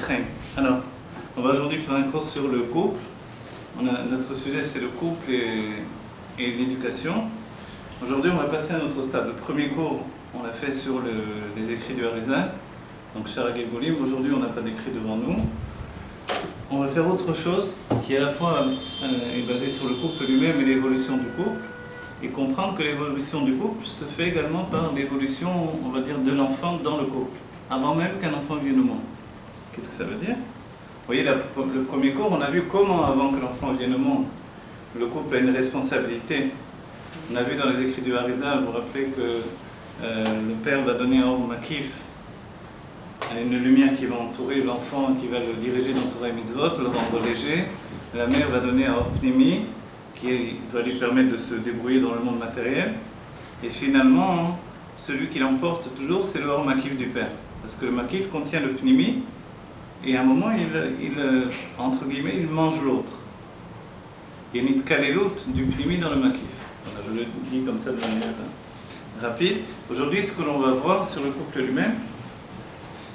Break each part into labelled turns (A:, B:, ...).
A: Chaim. Alors, on va aujourd'hui faire un cours sur le couple. Notre sujet c'est le couple et l'éducation. Aujourd'hui on va passer à un autre stade. Le premier cours on l'a fait sur les écrits du Harizal, donc Shara Gilgulim. Aujourd'hui on n'a pas d'écrit devant nous. On va faire autre chose qui à la fois est basée sur le couple lui-même et l'évolution du couple, et comprendre que l'évolution du couple se fait également par l'évolution, on va dire, de l'enfant dans le couple, avant même qu'un enfant vienne au monde. Qu'est-ce que ça veut dire ? Vous voyez, le premier cours, on a vu comment, avant que l'enfant vienne au monde, le couple a une responsabilité. On a vu dans les écrits du Harizal, vous vous rappelez que le père va donner un Or Makif, une lumière qui va entourer l'enfant, qui va le diriger dans Torah et Mitzvot, le rendre léger. La mère va donner un Or Pnimi, qui va lui permettre de se débrouiller dans le monde matériel. Et finalement, celui qui l'emporte toujours, c'est le Or Makif du père. Parce que le Makif contient le Pnimi, et à un moment, entre guillemets, il mange l'autre. Il y a une kalelut du Pnimi dans le Makif. Voilà, je le dis comme ça de manière rapide. Aujourd'hui, ce que l'on va voir sur le couple lui-même,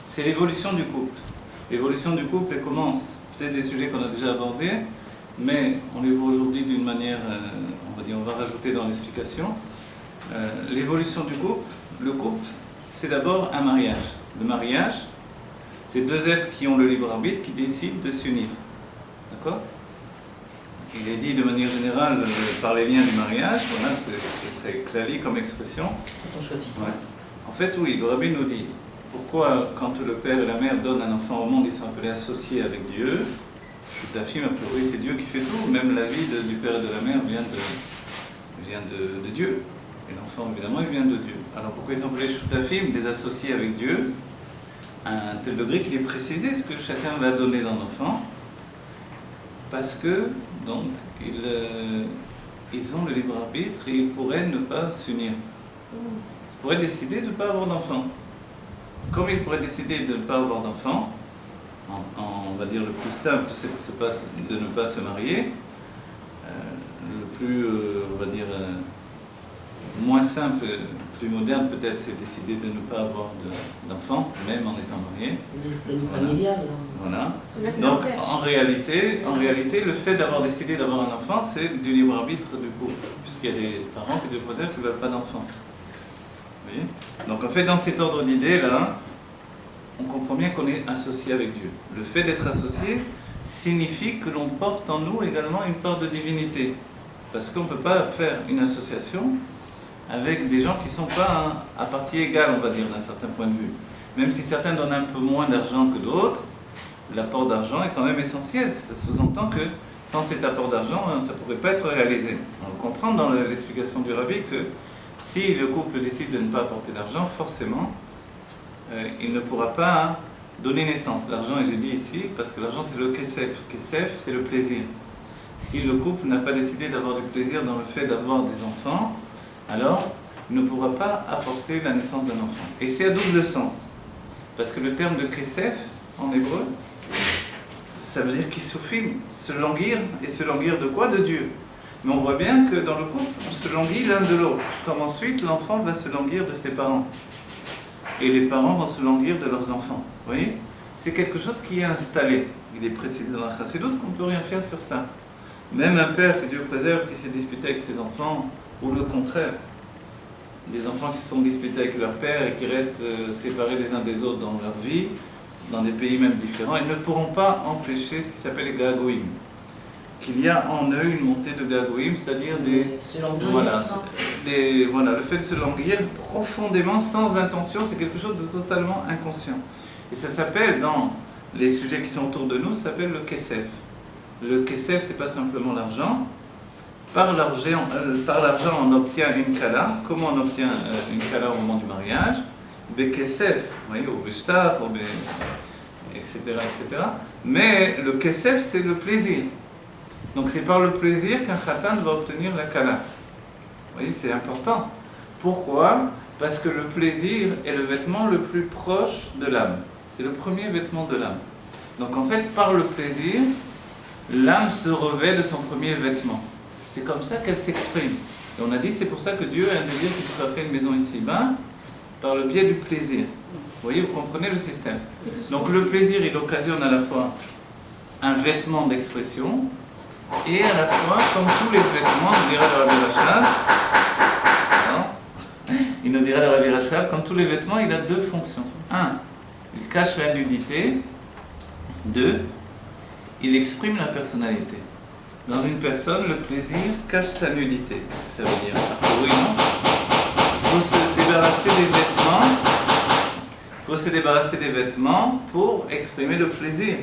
A: c'est l'évolution du couple. L'évolution du couple, elle commence, peut-être des sujets qu'on a déjà abordés, mais on les voit aujourd'hui d'une manière, on va rajouter dans l'explication. L'évolution du couple, le couple, c'est d'abord un mariage. Le mariage, c'est deux êtres qui ont le libre arbitre, qui décident de s'unir. D'accord ? Il est dit de manière générale par les liens du mariage, voilà, c'est très clair comme expression.
B: Quand on choisit.
A: Ouais. En fait, oui, le Rabbi nous dit, pourquoi quand le père et la mère donnent un enfant au monde, ils sont appelés associés avec Dieu. Shutafim, a priori, c'est Dieu qui fait tout, même la vie du père et de la mère vient de Dieu. Et l'enfant, évidemment, il vient de Dieu. Alors pourquoi ils sont appelés Shutafim, des associés avec Dieu, à un tel degré qu'il est précisé ce que chacun va donner dans l'enfant, parce que, donc, ils ont le libre arbitre et ils pourraient ne pas s'unir. Ils pourraient décider de ne pas avoir d'enfant. Comme ils pourraient décider de ne pas avoir d'enfant, on va dire le plus simple, c'est de ne pas se marier. Le plus, on va dire, moins simple, plus moderne peut-être, c'est décider de ne pas avoir d'enfant, même en étant marié. Voilà. Donc en réalité, le fait d'avoir décidé d'avoir un enfant, c'est du libre arbitre du couple, puisqu'il y a des parents qui qui ne veulent pas d'enfant. Vous voyez ? Donc en fait, dans cet ordre d'idées là, on comprend bien qu'on est associé avec Dieu. Le fait d'être associé signifie que l'on porte en nous également une part de divinité, parce qu'on ne peut pas faire une association avec des gens qui ne sont pas à partie égale, on va dire, d'un certain point de vue. Même si certains donnent un peu moins d'argent que d'autres, l'apport d'argent est quand même essentiel. Ça sous-entend que sans cet apport d'argent, ça ne pourrait pas être réalisé. On comprend dans l'explication du Rabbi que si le couple décide de ne pas apporter d'argent, forcément, il ne pourra pas donner naissance. L'argent, et j'ai dit ici, parce que l'argent c'est le kesef. Kesef, c'est le plaisir. Si le couple n'a pas décidé d'avoir du plaisir dans le fait d'avoir des enfants, alors il ne pourra pas apporter la naissance d'un enfant. Et c'est à double sens. Parce que le terme de kesef, en hébreu, ça veut dire kisufim, se languir. Et se languir de quoi ? De Dieu. Mais on voit bien que dans le couple, on se languit l'un de l'autre. Comme ensuite, l'enfant va se languir de ses parents. Et les parents vont se languir de leurs enfants. Vous voyez ? C'est quelque chose qui est installé. Il est précisé dans la Chassidoute qu'on ne peut rien faire sur ça. Même un père, que Dieu préserve, qui s'est disputé avec ses enfants, ou le contraire, des enfants qui se sont disputés avec leur père et qui restent séparés les uns des autres dans leur vie, dans des pays même différents, ils ne pourront pas empêcher ce qui s'appelle les gagoïm. Qu'il y a en eux une montée de gagoïm, c'est-à-dire le fait de se languir profondément, sans intention, c'est quelque chose de totalement inconscient. Et ça s'appelle, dans les sujets qui sont autour de nous, ça s'appelle le kesef. Le kesef, c'est pas simplement l'argent. Par l'argent, on obtient une kala. Comment on obtient une kala au moment du mariage ? Bekesef, vous voyez, au beshtar, etc., etc. Mais le kesef, c'est le plaisir. Donc c'est par le plaisir qu'un khatan va obtenir la kala. Vous voyez, c'est important. Pourquoi ? Parce que le plaisir est le vêtement le plus proche de l'âme. C'est le premier vêtement de l'âme. Donc en fait, par le plaisir, l'âme se revêt de son premier vêtement. C'est comme ça qu'elle s'exprime. Et on a dit, c'est pour ça que Dieu a un désir qu'il fasse faire une maison ici-bas, par le biais du plaisir. Vous voyez, vous comprenez le système. Donc le plaisir, il occasionne à la fois un vêtement d'expression et à la fois, comme tous les vêtements, nous dirait le Rabbi Rachab, il nous dirait le Rabbi Rachab, comme tous les vêtements, il a deux fonctions. Un, il cache la nudité. Deux, il exprime la personnalité. Dans une personne, le plaisir cache sa nudité. Qu'est-ce que ça veut dire? Oui, non? Il faut se débarrasser des vêtements. Il faut se débarrasser des vêtements pour exprimer le plaisir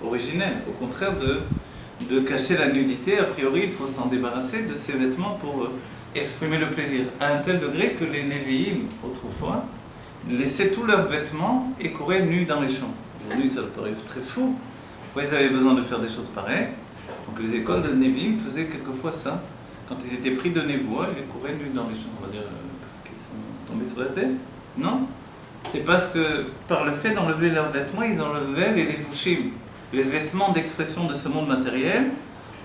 A: originel. Au contraire de cacher la nudité, a priori, il faut s'en débarrasser de ces vêtements pour exprimer le plaisir. À un tel degré que les Névi'im, autrefois, laissaient tous leurs vêtements et couraient nus dans les champs. Aujourd'hui, ça paraît très fou. Pourquoi ils avaient besoin de faire des choses pareilles? Donc les écoles de Nevi'im faisaient quelquefois ça. Quand ils étaient pris de névoie, ils couraient nus dans les champs. On va dire, parce qu'ils sont tombés sur la tête? Non. C'est parce que, par le fait d'enlever leurs vêtements, ils enlevaient les levushim, les vêtements d'expression de ce monde matériel,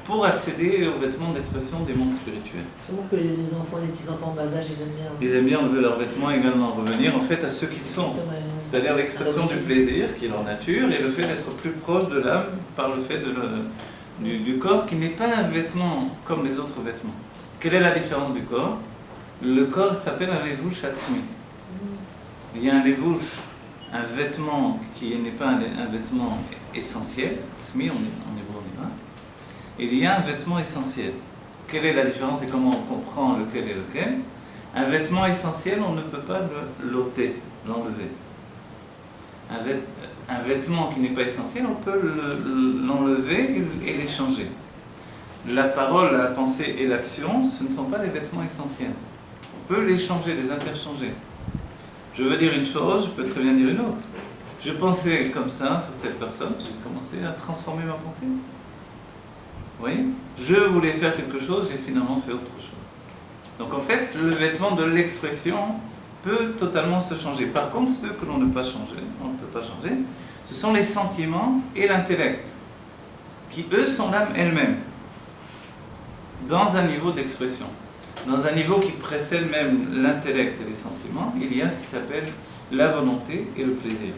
A: pour accéder aux vêtements d'expression des mondes spirituels.
B: Sûrement que les enfants, les petits-enfants bas âge, ils aiment bien.
A: Ils aiment bien enlever leurs vêtements et également revenir en fait à ce qu'ils sont. C'est-à-dire l'expression du plaisir, qui est leur nature, et le fait d'être plus proche de l'âme par le fait du corps, qui n'est pas un vêtement comme les autres vêtements. Quelle est la différence du corps? Le corps s'appelle un levush atzmi. Il y a un levush, un vêtement qui n'est pas un vêtement essentiel, atzmi en hébreu on dira, et il y a un vêtement essentiel. Quelle est la différence et comment on comprend lequel est lequel? Un vêtement essentiel, on ne peut pas l'ôter, l'enlever. Un vêtement qui n'est pas essentiel, on peut l'enlever et l'échanger. La parole, la pensée et l'action, ce ne sont pas des vêtements essentiels. On peut les changer, les interchanger. Je veux dire une chose, je peux très bien dire une autre. Je pensais comme ça sur cette personne, j'ai commencé à transformer ma pensée. Vous voyez? Je voulais faire quelque chose, j'ai finalement fait autre chose. Donc en fait, le vêtement de l'expression peut totalement se changer. Par contre, ce que l'on ne peut pas changer, ce sont les sentiments et l'intellect, qui eux sont l'âme elle-même, dans un niveau d'expression. Dans un niveau qui précède même l'intellect et les sentiments, il y a ce qui s'appelle la volonté et le plaisir.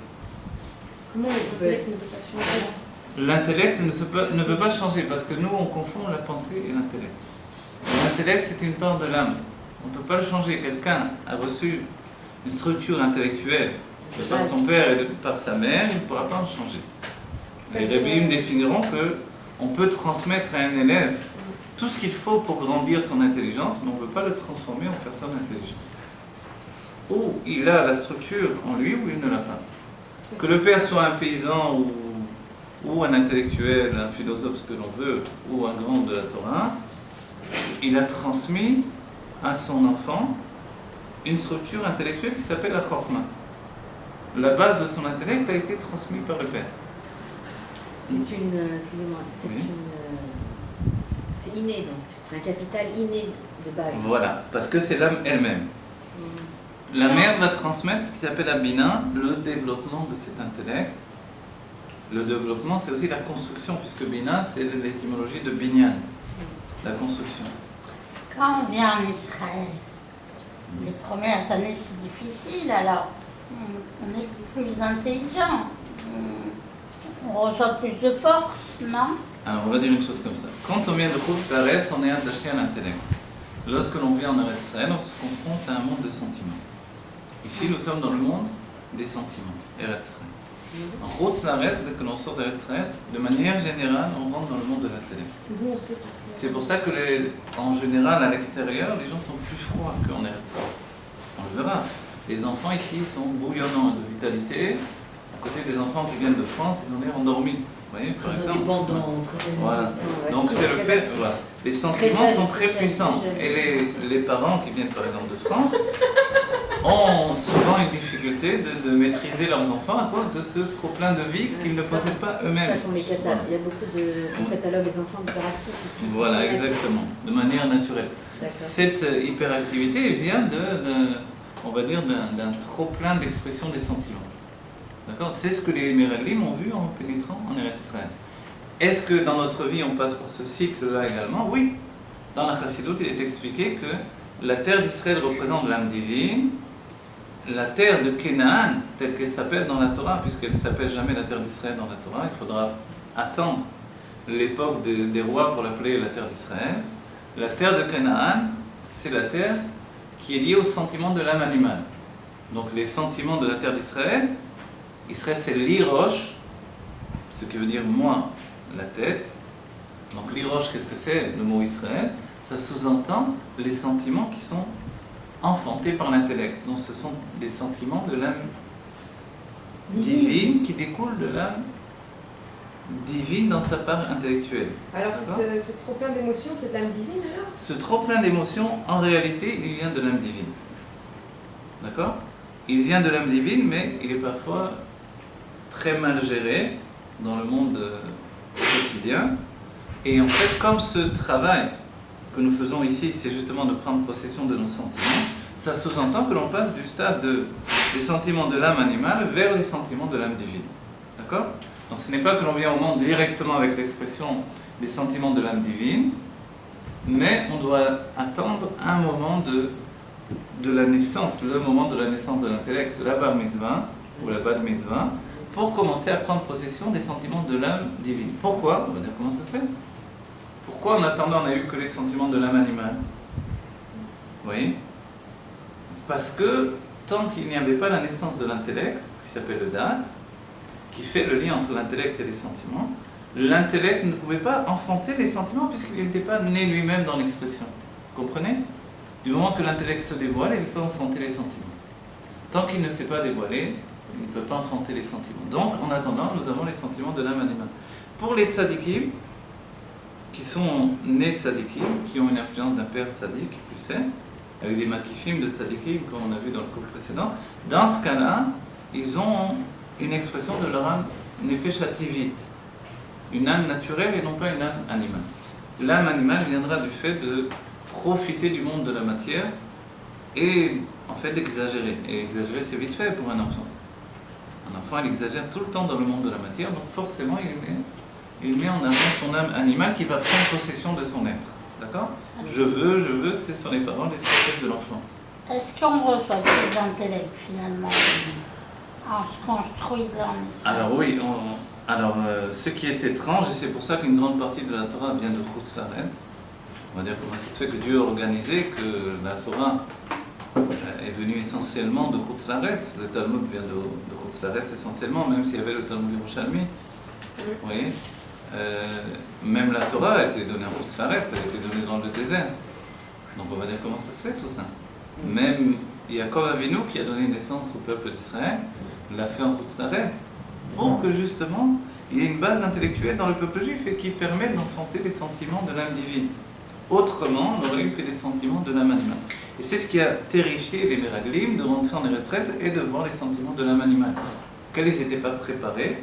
C: Comment l'intellect ne peut pas changer?
A: L'intellect ne peut pas changer parce que nous on confond la pensée et l'intellect. L'intellect c'est une part de l'âme. On ne peut pas le changer. Quelqu'un a reçu une structure intellectuelle de par son père et par sa mère, il ne pourra pas en changer. Les rabbins définiront qu'on peut transmettre à un élève tout ce qu'il faut pour grandir son intelligence, mais on ne peut pas le transformer en personne intelligente. Ou il a la structure en lui ou il ne l'a pas. Que le père soit un paysan ou un intellectuel, un philosophe, ce que l'on veut, ou un grand de la Torah, il a transmis à son enfant une structure intellectuelle qui s'appelle la Chokhmah. La base de son intellect a été transmise par le père.
C: C'est excusez-moi, c'est inné donc, c'est un capital inné de base.
A: Voilà, parce que c'est l'âme elle-même. La mère va transmettre ce qui s'appelle la bina, le développement de cet intellect. Le développement, c'est aussi la construction, puisque bina, c'est l'étymologie de binyan, la construction.
D: Quand on vient en Israël, les premières années c'est difficile, alors on est plus intelligent, on reçoit plus de force, non?
A: Alors on va dire une chose comme ça. Quand on vient de Khutz Laaretz, on est attaché à l'intellect. Lorsque l'on vient en Eretz Israël, on se confronte à un monde de sentiments. Ici, nous sommes dans le monde des sentiments, Eretz Israël. En Khutz Laaretz, dès que l'on sort d'Eretz Israël, de manière générale, on rentre dans le monde de l'intellect. C'est pour ça que, en général, à l'extérieur, les gens sont plus froids qu'en Eretz Israël. On le verra. Les enfants ici sont bouillonnants de vitalité. À côté des enfants qui viennent de France, ils ont l'air endormis. Vous voyez, par exemple. Voilà. Donc c'est le fait, voilà. Les sentiments sont très puissants. Et les parents qui viennent par exemple de France ont souvent une difficulté de maîtriser leurs enfants à cause de ce trop plein de vie qu'ils ne possèdent pas eux-mêmes.
C: Il y a beaucoup de catalogues des enfants hyperactifs ici.
A: Voilà, exactement, de manière naturelle. Cette hyperactivité vient on va dire, d'un trop plein d'expression des sentiments. D'accord? C'est ce que les Meraglim ont vu en pénétrant en Eretz Israël. Est-ce que dans notre vie on passe par ce cycle-là également? Oui. Dans la Chassidoute, il est expliqué que la terre d'Israël représente l'âme divine, la terre de Canaan, telle qu'elle s'appelle dans la Torah, puisqu'elle ne s'appelle jamais la terre d'Israël dans la Torah, il faudra attendre l'époque des rois pour l'appeler la terre d'Israël. La terre de Canaan, c'est la terre qui est liée au sentiment de l'âme animale. Donc les sentiments de la terre d'Israël, Israël c'est l'irosh, ce qui veut dire moi, la tête. Donc l'irosh, qu'est-ce que c'est le mot Israël? Ça sous-entend les sentiments qui sont enfantés par l'intellect. Donc ce sont des sentiments de l'âme divine qui découlent de l'âme divine dans sa part intellectuelle.
E: Alors ce trop plein d'émotions, c'est de l'âme divine alors?
A: Ce trop plein d'émotions, en réalité, il vient de l'âme divine. D'accord? Il vient de l'âme divine, mais il est parfois très mal géré dans le monde quotidien. Et en fait, comme ce travail que nous faisons ici, c'est justement de prendre possession de nos sentiments, ça sous-entend que l'on passe du stade des sentiments de l'âme animale vers les sentiments de l'âme divine. D'accord? Donc ce n'est pas que l'on vient au monde directement avec l'expression des sentiments de l'âme divine, mais on doit attendre un moment de la naissance, le moment de la naissance de l'intellect, la bar mitzvah ou la bad mitzvah, pour commencer à prendre possession des sentiments de l'âme divine. Pourquoi? On va dire comment ça se fait. Pourquoi en attendant on n'a eu que les sentiments de l'âme animale? Vous voyez? Parce que tant qu'il n'y avait pas la naissance de l'intellect, ce qui s'appelle le date, qui fait le lien entre l'intellect et les sentiments, l'intellect ne pouvait pas enfanter les sentiments puisqu'il n'était pas né lui-même dans l'expression. Vous comprenez? Du moment que l'intellect se dévoile, il peut enfanter les sentiments. Tant qu'il ne s'est pas dévoilé, il ne peut pas enfanter les sentiments. Donc, en attendant, nous avons les sentiments de l'âme animale. Pour les tzadikim, qui sont nés tzadikim, qui ont une influence d'un père tzadik, plus sain, avec des makifim de tzadikim, comme on a vu dans le cours précédent, dans ce cas-là, ils ont une expression de leur âme nefesh hativit, une âme naturelle et non pas une âme animale. L'âme animale viendra du fait de profiter du monde de la matière et en fait d'exagérer. Et exagérer, c'est vite fait pour un enfant. Un enfant, il exagère tout le temps dans le monde de la matière, donc forcément, il met en avant son âme animale qui va prendre possession de son être. D'accord? Je veux, c'est sur les paroles et sur les de l'enfant.
D: Est-ce qu'on reçoit plus d'intellect finalement en se construisant en Israël?
A: Alors oui, ce qui est étrange, et c'est pour ça qu'une grande partie de la Torah vient de Chutz La'aretz. On va dire comment ça se fait que Dieu a organisé que la Torah est venue essentiellement de Chutz La'aretz. Le Talmud vient de Chutz La'aretz essentiellement, même s'il y avait le Talmud Yerushalmi. Vous voyez, même la Torah a été donnée en Chutz La'aretz, elle a été donnée dans le désert. Donc on va dire comment ça se fait tout ça. Même Yaakov Avinu, qui a donné naissance au peuple d'Israël, l'a fait en Chutz La'aretz, pour que justement il y ait une base intellectuelle dans le peuple juif et qui permette d'enfanter les sentiments de l'âme divine. Autrement, on n'aurait eu que des sentiments de l'âme animale. Et c'est ce qui a terrifié les Meraglim de rentrer en Eretz Israël et de voir les sentiments de l'âme animale, auxquels ils n'étaient pas préparés,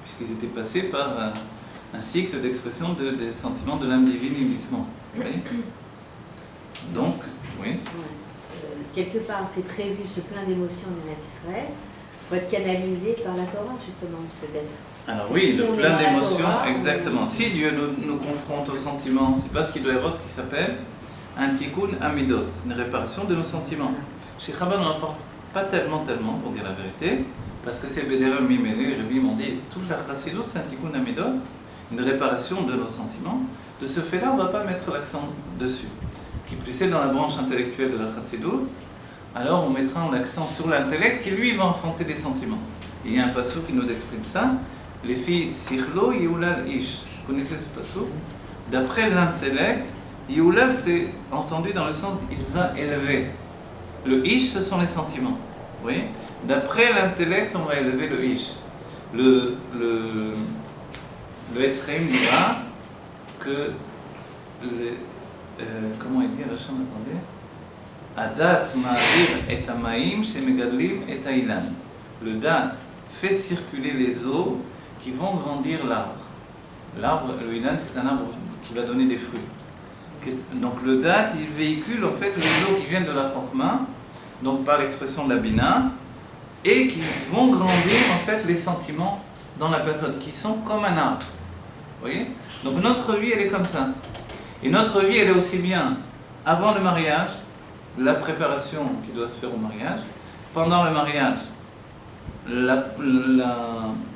A: puisqu'ils étaient passés par un cycle d'expression des sentiments de l'âme divine uniquement. Vous voyez? Donc, oui.
C: Quelque part, c'est prévu ce plein d'émotions en Eretz Israël pour être canalisé par la Torah, justement, peut-être.
A: Alors oui,
C: Si
A: le
C: on est
A: plein
C: dans la
A: d'émotions,
C: Torah,
A: exactement. Si Dieu nous confronte aux sentiments, c'est parce qu'il doit y avoir ce qui s'appelle un tikkun amidot, une réparation de nos sentiments. Chez Chabad, on n'en parle pas tellement, pour dire la vérité, parce que c'est Bédéram Mimélé, les Rebbe m'ont dit, toute la chassidut, c'est un tikkun amidot, une réparation de nos sentiments. De ce fait-là, on ne va pas mettre l'accent dessus. Qui plus est dans la branche intellectuelle de la chassidut, alors on mettra l'accent sur l'intellect qui lui va enfanter des sentiments. Et il y a un passage qui nous exprime ça. Les filles Sichlo Yeulal Ish. Vous connaissez ce passage? D'après l'intellect, Yeulal c'est entendu dans le sens il va élever. Le Ish ce sont les sentiments. Vous voyez? D'après l'intellect, on va élever le Ish. Le Etzreim dira que comment il dit Racham, attendez. Adat ma'avir et amaim shemegadlim et ailan. Le dat fait circuler les eaux qui vont grandir l'arbre. L'arbre, le ilan, c'est un arbre qui va donner des fruits. Donc le dat, il véhicule en fait les eaux qui viennent de la chokma, donc par l'expression de la bina, et qui vont grandir en fait les sentiments dans la personne, qui sont comme un arbre. Vous voyez? Donc notre vie, elle est comme ça. Et notre vie, elle est aussi bien avant le mariage, la préparation qui doit se faire au mariage, pendant le mariage, la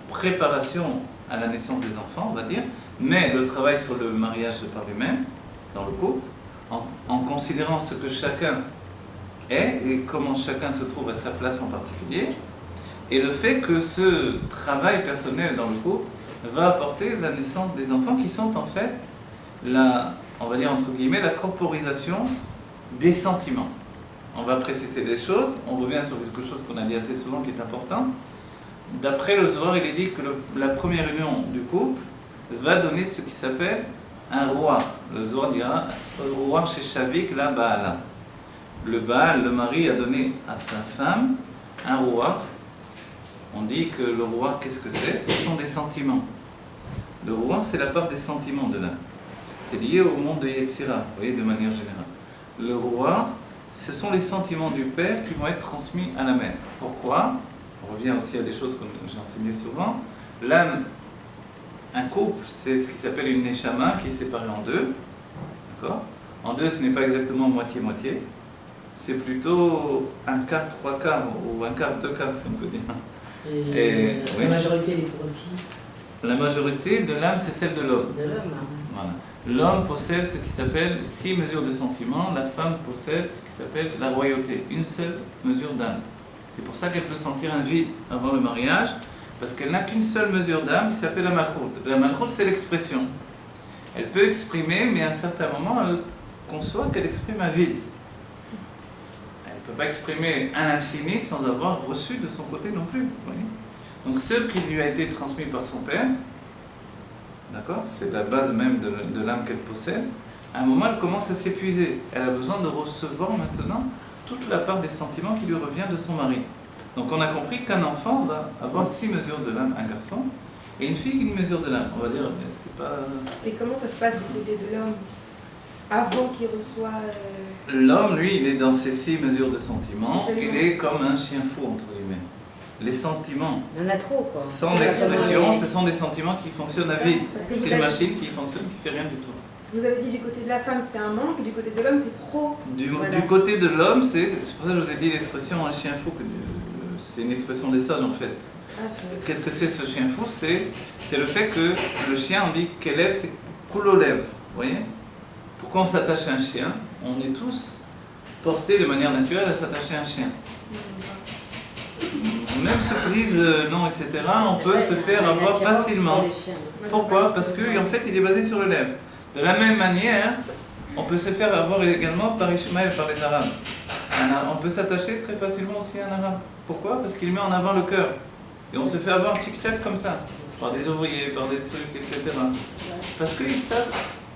A: préparation à la naissance des enfants, on va dire, mais le travail sur le mariage de par lui-même, dans le couple, en considérant ce que chacun est et comment chacun se trouve à sa place en particulier, et le fait que ce travail personnel dans le couple va apporter la naissance des enfants qui sont en fait on va dire entre guillemets, la corporisation des sentiments. On va préciser les choses, on revient sur quelque chose qu'on a dit assez souvent qui est important. D'après le Zohar, il est dit que la première union du couple va donner ce qui s'appelle un roi. Le Zohar dira roi chez Shavik, la Baala. Le Baal, le mari, a donné à sa femme un roi. On dit que le roi, qu'est-ce que c'est? Ce sont des sentiments. Le roi, c'est la part des sentiments de l'âme. C'est lié au monde de Yetzira, vous voyez, de manière générale. Le roi, ce sont les sentiments du père qui vont être transmis à la mère. Pourquoi? On revient aussi à des choses que j'ai enseignées souvent. L'âme, un couple, c'est ce qui s'appelle une neshama qui est séparée en deux. D'accord? En deux, ce n'est pas exactement moitié-moitié. C'est plutôt un quart, trois quarts, ou un quart, deux quarts, si on peut dire.
B: Et
A: oui.
B: la majorité, elle est pour qui?
A: La majorité de l'âme, c'est celle de l'homme.
B: De l'homme.
A: Voilà. L'homme possède ce qui s'appelle 6 mesures de sentiments, la femme possède ce qui s'appelle la royauté, une seule mesure d'âme. C'est pour ça qu'elle peut sentir un vide avant le mariage, parce qu'elle n'a qu'une seule mesure d'âme qui s'appelle la malchout. La malchout, c'est l'expression. Elle peut exprimer, mais à un certain moment, elle conçoit qu'elle exprime un vide. Elle ne peut pas exprimer un infini sans avoir reçu de son côté non plus. Vous voyez. Donc ce qui lui a été transmis par son père, d'accord, c'est la base même de l'âme qu'elle possède, à un moment elle commence à s'épuiser. Elle a besoin de recevoir maintenant toute la part des sentiments qui lui revient de son mari. Donc on a compris qu'un enfant va avoir 6 mesures de l'âme, un garçon, et une fille, une mesure de l'âme. On va dire, mais c'est pas...
E: Et comment ça se passe du côté de l'homme avant qu'il reçoit...
A: L'homme, lui, il est dans ses 6 mesures de sentiments, il est comme un chien fou, entre guillemets. Les sentiments,
C: Il y en a trop, quoi.
A: sans expression, ce sont des sentiments qui fonctionnent à vide.
E: Parce que
A: C'est
E: vous
A: une
E: avez-
A: machine qui fonctionne, qui fait rien du tout.
E: Vous avez dit du côté de la femme c'est un manque, et du côté de l'homme c'est trop.
A: Du
C: Voilà.
A: côté de l'homme, c'est pour ça que je vous ai dit l'expression un chien fou, c'est une expression des sages en fait.
E: Ah, je-
A: Qu'est-ce que c'est ce chien fou? C'est le fait que le chien, on dit qu'élève, c'est coulolev. Vous voyez? Pourquoi on s'attache à un chien? On est tous portés de manière naturelle à s'attacher à un chien. Même ceux qui disent non, etc., on peut se faire
C: Il y a une
A: avoir
C: attirance
A: facilement.
C: pour les chiens.
A: Pourquoi? Parce qu'en fait, il est basé sur le lèvre. De la même manière, on peut se faire avoir également par Ishmaël, par les Arabes. On peut s'attacher très facilement aussi à un Arabe. Pourquoi? Parce qu'il met en avant le cœur. Et on se fait avoir tic-tac comme ça, par des ouvriers, par des trucs, etc. Parce qu'ils savent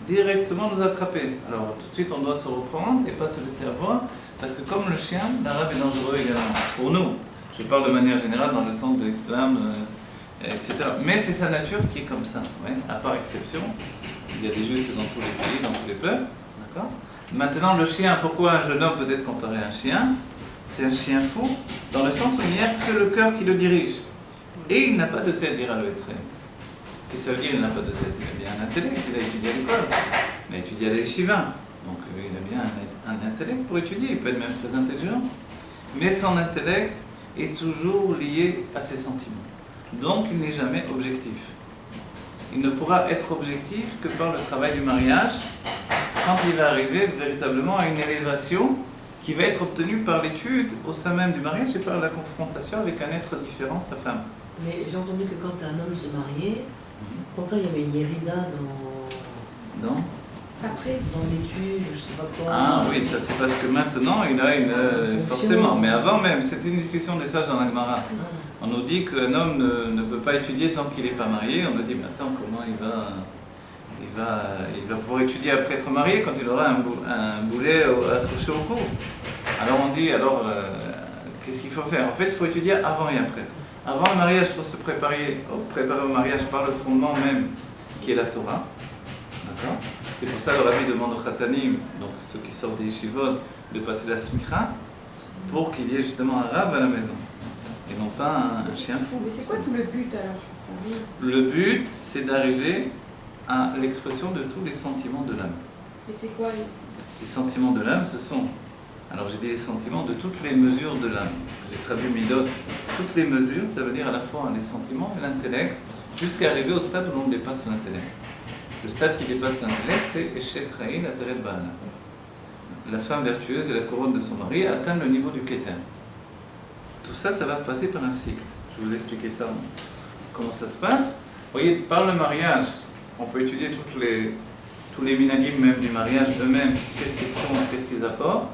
A: directement nous attraper. Alors tout de suite, on doit se reprendre et pas se laisser avoir. Parce que comme le chien, l'arabe est dangereux également. Pour nous. Je parle de manière générale dans le sens de l'islam, etc. Mais c'est sa nature qui est comme ça, ouais, à part exception. Il y a des juifs dans tous les pays, dans tous les peuples. D'accord. Maintenant, le chien, pourquoi un jeune homme peut être comparé à un chien? C'est un chien fou, dans le sens où il n'y a que le cœur qui le dirige. Et il n'a pas de tête, dira le Etzrem. Qu'est-ce que ça veut dire, il n'a pas de tête? Il a bien un intellect, il a étudié à l'école, il a étudié à l'Yeshiva. Donc il a bien un intellect pour étudier, il peut être même très intelligent. Mais son intellect est toujours lié à ses sentiments. Donc il n'est jamais objectif. Il ne pourra être objectif que par le travail du mariage, quand il va arriver véritablement à une élévation qui va être obtenue par l'étude au sein même du mariage et par la confrontation avec un être différent, sa femme.
B: Mais j'ai entendu que quand un homme se mariait, pourtant il y avait une Yerida
A: Non?
E: Après,
B: dans l'étude, je sais pas quoi.
A: Ah oui, ça c'est parce que maintenant il a une... forcément, mais avant même, c'était une discussion des sages dans l'Agmara. On nous dit qu'un homme ne peut pas étudier tant qu'il n'est pas marié. On nous dit, mais attends, comment il va pouvoir étudier après être marié quand il aura un boulet accroché au cou? Alors on dit, qu'est-ce qu'il faut faire? En fait, il faut étudier avant et après. Avant le mariage, il faut se préparer au mariage par le fondement même qui est la Torah. D'accord? C'est pour ça que le rabbi demande aux khatanim, donc ceux qui sortent des yeshivot, de passer la smicha pour qu'il y ait justement un rab à la maison. Et non pas un chien fou.
E: mais c'est quoi tout le but alors? Je comprends rien.
A: Le but, c'est d'arriver à l'expression de tous les sentiments de l'âme.
E: Et c'est quoi
A: Les sentiments de l'âme, ce sont Alors j'ai dit les sentiments de toutes les mesures de l'âme. Parce que j'ai traduit Midot. Toutes les mesures, ça veut dire à la fois les sentiments et l'intellect, jusqu'à arriver au stade où l'on dépasse l'intellect. Le stade qui dépasse l'intellect, c'est Eshet Raïl Ateret Ba'ala. La femme vertueuse et la couronne de son mari atteignent le niveau du Kéter. Tout ça, ça va passer par un cycle. Je vais vous expliquer ça. Comment ça se passe? Vous voyez, par le mariage, on peut étudier tous les minagim même du mariage eux-mêmes, qu'est-ce qu'ils sont, qu'est-ce qu'ils apportent.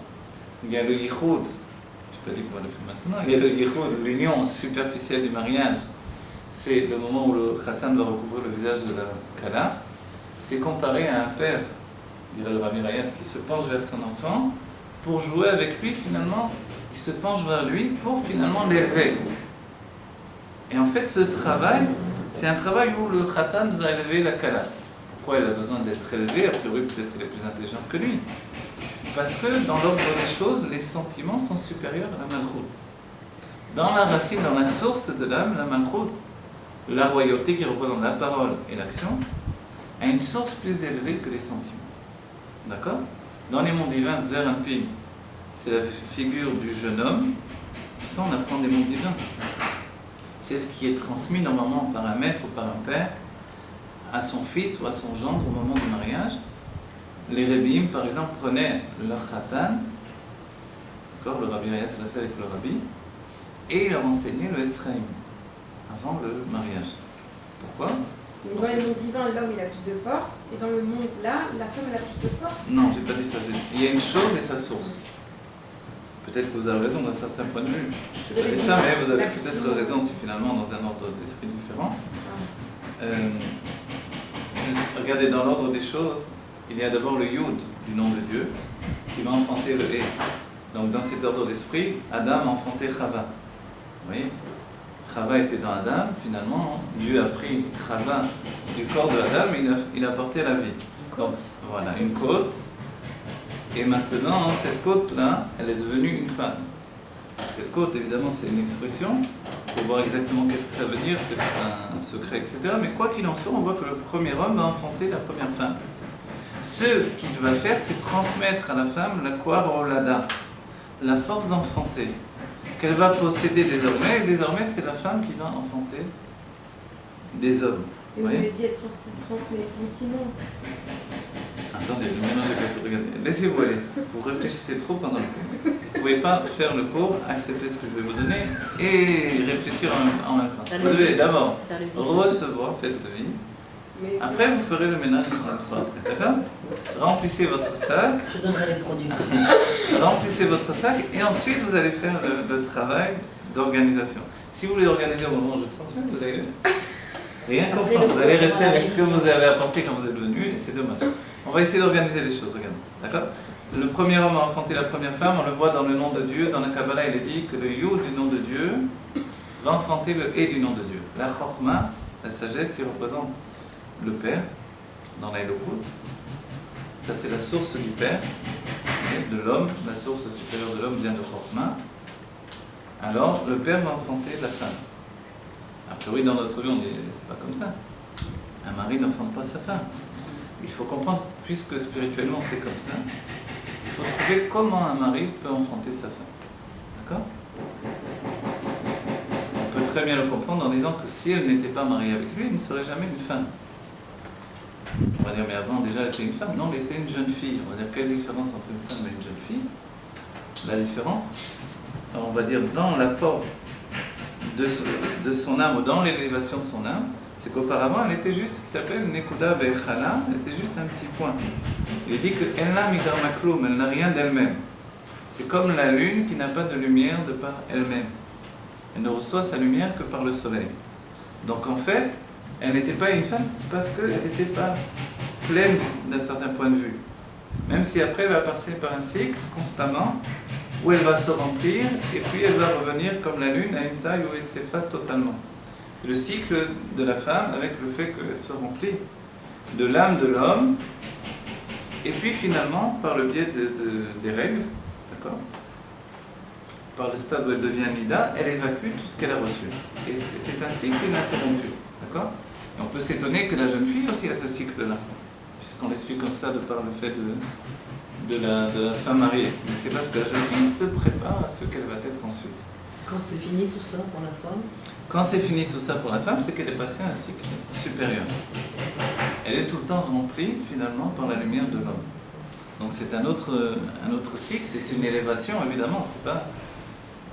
A: Il y a le yichud, je ne sais pas dire qu'on va le faire maintenant, il y a le yichud, l'union superficielle du mariage. C'est le moment où le khatan va recouvrir le visage de la kala. C'est comparé à un père, dirait le Rabbi Rayas, qui se penche vers son enfant pour jouer avec lui finalement. Il se penche vers lui pour finalement l'élever. Et en fait, ce travail, c'est un travail où le khatan va élever la kala. Pourquoi elle a besoin d'être élevée? A priori, peut-être qu'elle est plus intelligente que lui. Parce que dans l'ordre des choses, les sentiments sont supérieurs à la malchoute. Dans la racine, dans la source de l'âme, la malchoute, la royauté qui représente la parole et l'action, a une source plus élevée que les sentiments. D'accord? Dans les mondes divins, Zer Anpin, c'est la figure du jeune homme. Ça, on apprend des mondes divins. C'est ce qui est transmis normalement par un maître ou par un père à son fils ou à son gendre au moment du mariage. Les Rebbeim, par exemple, prenaient leur khatan, d'accord, le Rabbi Rayas l'a fait avec le Rabbi, et il leur enseignait le Etzraim avant le mariage. Pourquoi?
E: Donc dans les mondes divins, là où il a plus de force, et dans le monde là, la femme elle a plus de force.
A: Non, j'ai pas dit ça. Il y a une chose et sa source. Peut-être que vous avez raison d'un certain point de vue. J'ai pas dit ça, mais vous avez peut-être raison si finalement dans un ordre d'esprit différent. Regardez, dans l'ordre des choses, il y a d'abord le Yud du nom de Dieu qui va enfanter le He. Donc dans cet ordre d'esprit, Adam a enfanté Chava. Vous voyez, Chava était dans Adam, finalement, Dieu a pris Chava du corps de Adam et il a porté la vie. Donc voilà, une côte. Et maintenant, cette côte-là, elle est devenue une femme. Cette côte, évidemment, c'est une expression. Il faut voir exactement qu'est-ce que ça veut dire, c'est un secret, etc. Mais quoi qu'il en soit, on voit que le premier homme va enfanter la première femme. Ce qu'il va faire, c'est transmettre à la femme la Kwarolada, la force d'enfanter, qu'elle va posséder désormais. Et désormais, c'est la femme qui va enfanter des hommes.
E: Et vous avez dit elle transmet les sentiments.
A: Attendez, le mélange est pas tout. Regardez, laissez-vous aller. Vous réfléchissez trop pendant le cours. Vous ne pouvez pas faire le cours, accepter ce que je vais vous donner et réfléchir en même temps. Vous devez d'abord recevoir, faites le vie.
E: Mais
A: Après, vous ferez le ménage dans notre fois. D'accord? Remplissez votre sac.
B: Je donnerai les produits.
A: Remplissez votre sac et ensuite vous allez faire le travail d'organisation. Si vous voulez organiser au moment où je transmets, vous allez rien comprendre. Vous allez rester avec ce que vous avez apporté quand vous êtes venu et c'est dommage. On va essayer d'organiser les choses, regardez. D'accord? Le premier homme a enfanté la première femme, on le voit dans le nom de Dieu. Dans la Kabbalah, il est dit que le Yud du nom de Dieu va enfanter le He du nom de Dieu. La Chokhmah, la sagesse qui représente le Père dans l'Elokut. Ça, c'est la source du Père, de l'homme. La source supérieure de l'homme vient de Chokhmah. Alors, le Père va enfanter la femme. A priori, dans notre vie, on dit c'est pas comme ça. Un mari n'enfante pas sa femme. Il faut comprendre, puisque spirituellement c'est comme ça, il faut trouver comment un mari peut enfanter sa femme. D'accord? On peut très bien le comprendre en disant que si elle n'était pas mariée avec lui, elle ne serait jamais une femme. On va dire, mais avant déjà elle était une femme. Non, elle était une jeune fille. On va dire, quelle différence entre une femme et une jeune fille? La différence, alors on va dire, dans l'apport de son âme ou dans l'élévation de son âme, c'est qu'auparavant, elle était juste ce qui s'appelle Nekuda Be'echala, elle était juste un petit point. Il dit que elle n'a rien d'elle-même. C'est comme la lune qui n'a pas de lumière de par elle-même. Elle ne reçoit sa lumière que par le soleil. Donc en fait, elle n'était pas une femme parce qu'elle n'était pas pleine d'un certain point de vue. Même si après, elle va passer par un cycle constamment, où elle va se remplir, et puis elle va revenir comme la lune à une taille où elle s'efface totalement. C'est le cycle de la femme avec le fait qu'elle se remplit de l'âme de l'homme, et puis finalement, par le biais des règles, d'accord, par le stade où elle devient Nida, elle évacue tout ce qu'elle a reçu. Et c'est un cycle ininterrompu, d'accord? Et on peut s'étonner que la jeune fille aussi a ce cycle-là, puisqu'on l'explique comme ça de par le fait de la femme mariée. Mais c'est parce que la jeune fille se prépare à ce qu'elle va être ensuite.
B: Quand c'est fini tout ça pour la femme,
A: Quand c'est fini tout ça pour la femme, c'est qu'elle est passée à un cycle supérieur. Elle est tout le temps remplie finalement par la lumière de l'homme. Donc c'est un autre cycle, c'est une élévation évidemment. C'est pas.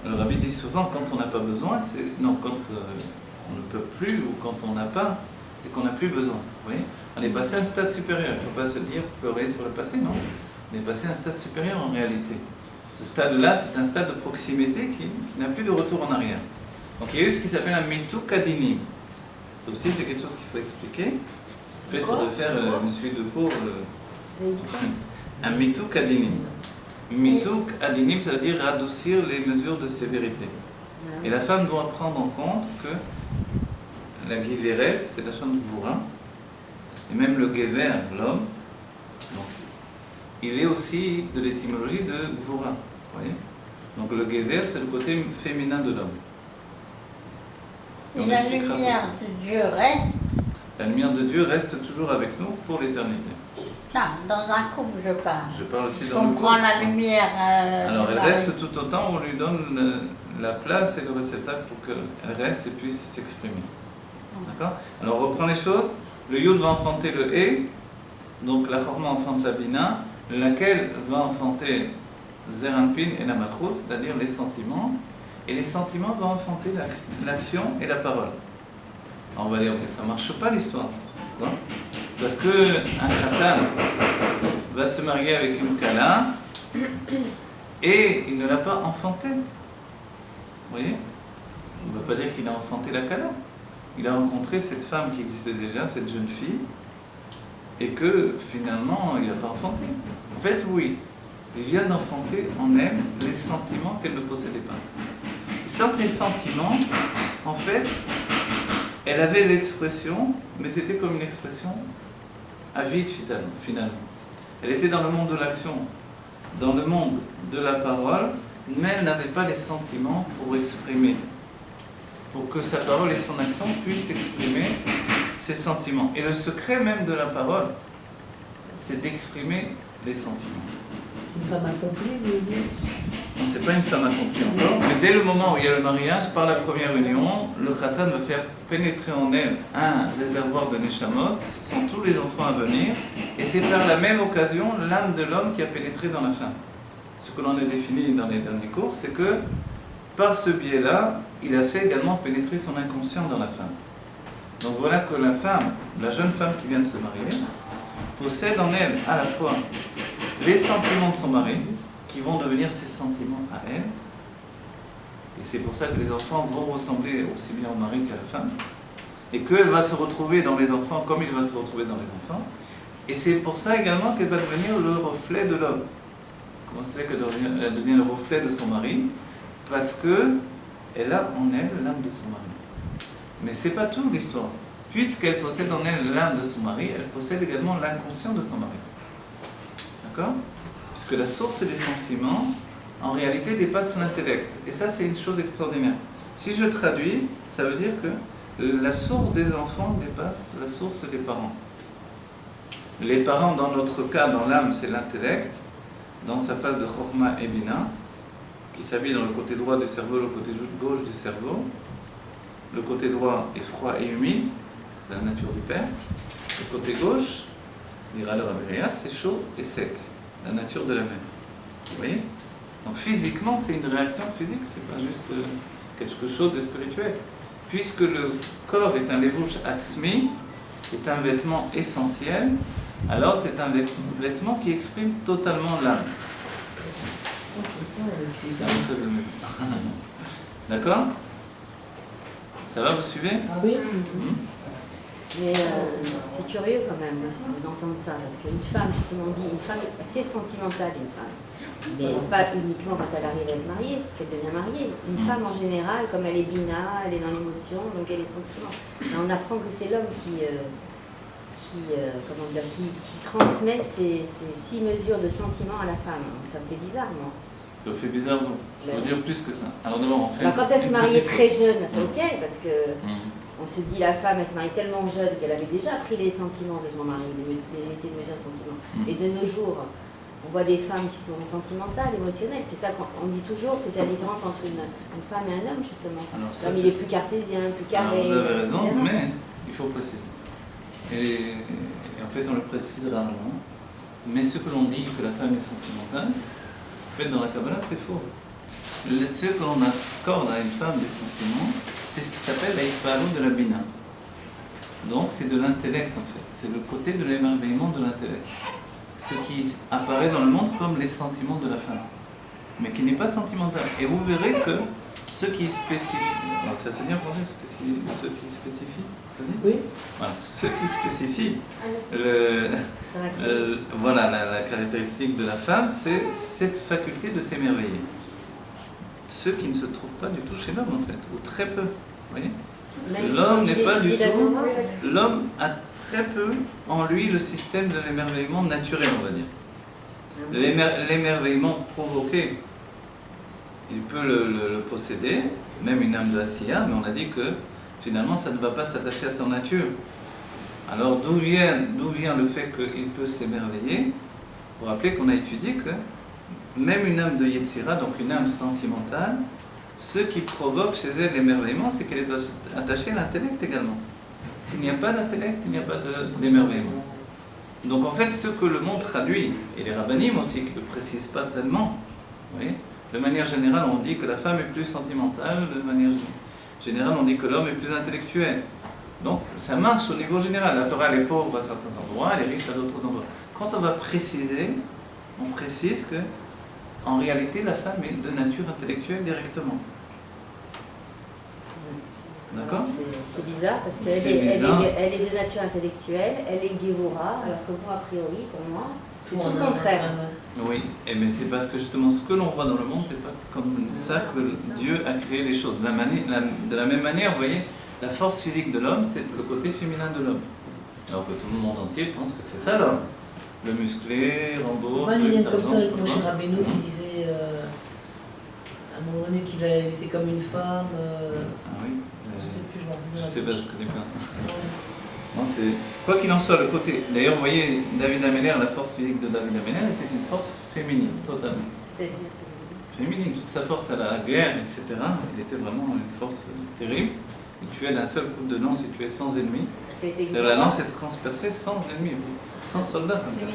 A: Le Rabbi dit souvent quand on n'a pas besoin, quand on ne peut plus ou quand on n'a pas, c'est qu'on n'a plus besoin. Vous voyez, on est passé à un stade supérieur. Il ne faut pas se dire pleurer sur le passé, non. On est passé à un stade supérieur en réalité. Ce stade-là, c'est un stade de proximité qui n'a plus de retour en arrière. Donc il y a eu ce qui s'appelle un mituk adinim. Ça aussi, c'est quelque chose qu'il faut expliquer. En fait, il faudrait faire une suite de cours. Un mituk adinim. Mituk adinim, ça veut dire radoucir les mesures de sévérité. Et la femme doit prendre en compte que la giveret, c'est la chambre de Gvura, et même le gever, l'homme, donc, il est aussi de l'étymologie de Gvura. Vous voyez ? Donc le gever, c'est le côté féminin de l'homme.
D: Et la lumière de Dieu reste.
A: La lumière de Dieu reste toujours avec nous pour l'éternité.
D: Non, dans un couple, je parle.
A: Je parle aussi
D: Je
A: dans le
D: comprends
A: couple.
D: la lumière.
A: Alors elle
D: pareil.
A: reste tout autant où on lui donne la place et le réceptacle pour qu'elle reste et puisse s'exprimer. D'accord ? Alors on reprend les choses. Le Yud va enfanter le He, donc la Chorma enfante la Bina, laquelle va enfanter Zeranpin et la Malchut, c'est-à-dire les sentiments, et les sentiments vont enfanter l'action et la parole. Alors on va dire, mais ça ne marche pas l'histoire. Pourquoi ? Parce qu'un Khatan va se marier avec une Kala et il ne l'a pas enfantée. Vous voyez ? On ne va pas dire qu'il a enfanté la Kala. Il a rencontré cette femme qui existait déjà, cette jeune fille, et que finalement il n'a pas enfanté. En fait, oui, il vient d'enfanter en elle les sentiments qu'elle ne possédait pas. Et sans ces sentiments, en fait, elle avait l'expression, mais c'était comme une expression avide finalement. Elle était dans le monde de l'action, dans le monde de la parole, mais elle n'avait pas les sentiments pour exprimer, pour que sa parole et son action puissent exprimer ses sentiments. Et le secret même de la parole, c'est d'exprimer les sentiments.
B: c'est une femme accomplie, vous voulez dire.
A: Non, c'est pas une femme accomplie encore, mais dès le moment où il y a le mariage, par la première union, le Khatan va faire pénétrer en elle un réservoir de Neshamot, ce sont tous les enfants à venir, et c'est par la même occasion l'âme de l'homme qui a pénétré dans la femme. Ce que l'on a défini dans les derniers cours, c'est que par ce biais-là, il a fait également pénétrer son inconscient dans la femme. Donc voilà que la femme, la jeune femme qui vient de se marier, possède en elle à la fois les sentiments de son mari, qui vont devenir ses sentiments à elle. Et c'est pour ça que les enfants vont ressembler aussi bien au mari qu'à la femme. Et qu'elle va se retrouver dans les enfants comme il va se retrouver dans les enfants. Et c'est pour ça également qu'elle va devenir le reflet de l'homme. Comment ça fait qu'elle devient le reflet de son mari ? Parce qu'elle a en elle l'âme de son mari. Mais c'est pas tout l'histoire. Puisqu'elle possède en elle l'âme de son mari, elle possède également l'inconscient de son mari. D'accord ? Puisque la source des sentiments, en réalité, dépasse l'intellect. Et ça, c'est une chose extraordinaire. Si je traduis, ça veut dire que la source des enfants dépasse la source des parents. Les parents, dans notre cas, dans l'âme, c'est l'intellect, dans sa phase de Chokhmah et Bina, qui s'habille dans le côté droit du cerveau, le côté gauche du cerveau. Le côté droit est froid et humide, la nature du père. Le côté gauche, dira le Rabbi Riyad, c'est chaud et sec, la nature de la mère. Vous voyez ? Donc physiquement, c'est une réaction physique, c'est pas juste quelque chose de spirituel. Puisque le corps est un levouch atzmi, est un vêtement essentiel, alors c'est un vêtement qui exprime totalement l'âme. D'accord ? Ça va, vous suivez ?
B: Ah oui.
C: Mais c'est curieux quand même d'entendre ça, parce qu'une femme, justement, dit, une femme, c'est sentimentale, une femme. Mais pas uniquement quand elle arrive à être mariée, qu'elle devient mariée. Une femme en général, comme elle est bina, elle est dans l'émotion, donc elle est sentiment. Mais on apprend que c'est l'homme qui transmet ces 6 mesures de sentiment à la femme. Donc ça me fait bizarre, moi.
A: Ça fait bizarre, je veux dire plus que ça. Alors d'abord, on fait...
C: Quand elle se mariait très jeune, c'est ok, parce que on se dit la femme, elle se marie tellement jeune qu'elle avait déjà pris les sentiments de son mari, les unités de mesure de sentiments. Et de nos jours, on voit des femmes qui sont sentimentales, émotionnelles. C'est ça qu'on dit toujours, que c'est la différence entre une femme et un homme, justement. L'homme, il est plus cartésien, plus carré.
A: Alors, vous avez raison, mais il faut préciser. Et en fait, on le précise rarement. Mais ce que l'on dit que la femme est sentimentale, en fait, dans la Kabbalah, c'est faux. Ce que l'on accorde à une femme des sentiments, c'est ce qui s'appelle l'Aïkbalou de la Bina. Donc, c'est de l'intellect, en fait. C'est le côté de l'émerveillement de l'intellect. Ce qui apparaît dans le monde comme les sentiments de la femme, mais qui n'est pas sentimental. Et vous verrez que ce qui spécifie, alors ça se dit en français, ce qui spécifie, ça se dit ?
B: Oui.
A: Voilà, ce qui spécifie voilà, la caractéristique de la femme, c'est cette faculté de s'émerveiller. Ce qui ne se trouve pas du tout chez l'homme, en fait, ou très peu. Vous voyez ? L'homme n'est pas du tout. L'homme a très peu en lui le système de l'émerveillement naturel, on va dire. L'émerveillement provoqué, il peut le posséder, même une âme de Asiya, mais on a dit que finalement ça ne va pas s'attacher à son nature. Alors d'où vient le fait qu'il peut s'émerveiller? Vous vous rappelez qu'on a étudié que même une âme de Yetzira, donc une âme sentimentale, ce qui provoque chez elle l'émerveillement, c'est qu'elle est attachée à l'intellect également. S'il n'y a pas d'intellect, il n'y a pas d'émerveillement. Donc en fait, ce que le monde traduit, et les rabbinim aussi qui ne le précisent pas tellement, vous voyez, de manière générale, on dit que la femme est plus sentimentale, de manière générale, on dit que l'homme est plus intellectuel. Donc ça marche au niveau général. La Torah, elle est pauvre à certains endroits, elle est riche à d'autres endroits. Quand on va préciser, on précise que en réalité, la femme est de nature intellectuelle directement. D'accord ?
C: C'est bizarre parce qu'elle elle est de nature intellectuelle, elle est Gévora, alors que moi, a priori, pour moi, tout le contraire.
A: Oui, mais c'est parce que justement ce que l'on voit dans le monde, c'est pas comme ça que Dieu a créé les choses. De la même manière, vous voyez, la force physique de l'homme, c'est le côté féminin de l'homme. Alors que tout le monde entier pense que c'est ça l'homme. Le musclé, Rambo,
B: il vient comme ça avec Moshe Rabbeinu qui disait à un moment donné qu'il était comme une femme.
A: Ah oui.
B: Je sais plus,
A: je sais pas, je connais pas. Non, quoi qu'il en soit, le côté. D'ailleurs, vous voyez, David Ameller, la force physique de David Ameller était une force féminine, totalement.
C: C'est-à-dire
A: féminine, toute sa force à la guerre, etc. Il était vraiment une force terrible. Il tuait d'un seul coup de lance, il tuait 100 ennemis. La lance est transpercée sans ennemis, 100 soldats comme ça.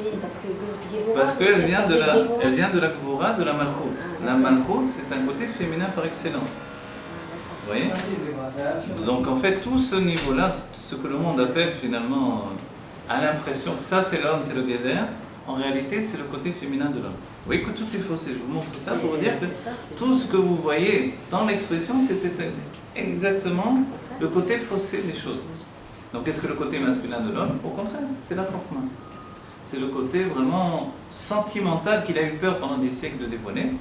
A: Parce qu'elle vient de la Gvora, de la Malchout. La Malchout, c'est un côté féminin par excellence. Vous voyez ? Donc en fait, tout ce niveau-là, ce que le monde appelle finalement, a l'impression que ça c'est l'homme, c'est le Géder, en réalité c'est le côté féminin de l'homme. Vous voyez que tout est faussé, je vous montre ça pour vous dire que tout ce que vous voyez dans l'expression, c'était exactement le côté faussé des choses. Donc qu'est-ce que le côté masculin de l'homme ? Au contraire, c'est la forma. C'est le côté vraiment sentimental qu'il a eu peur pendant des siècles de dévoiler,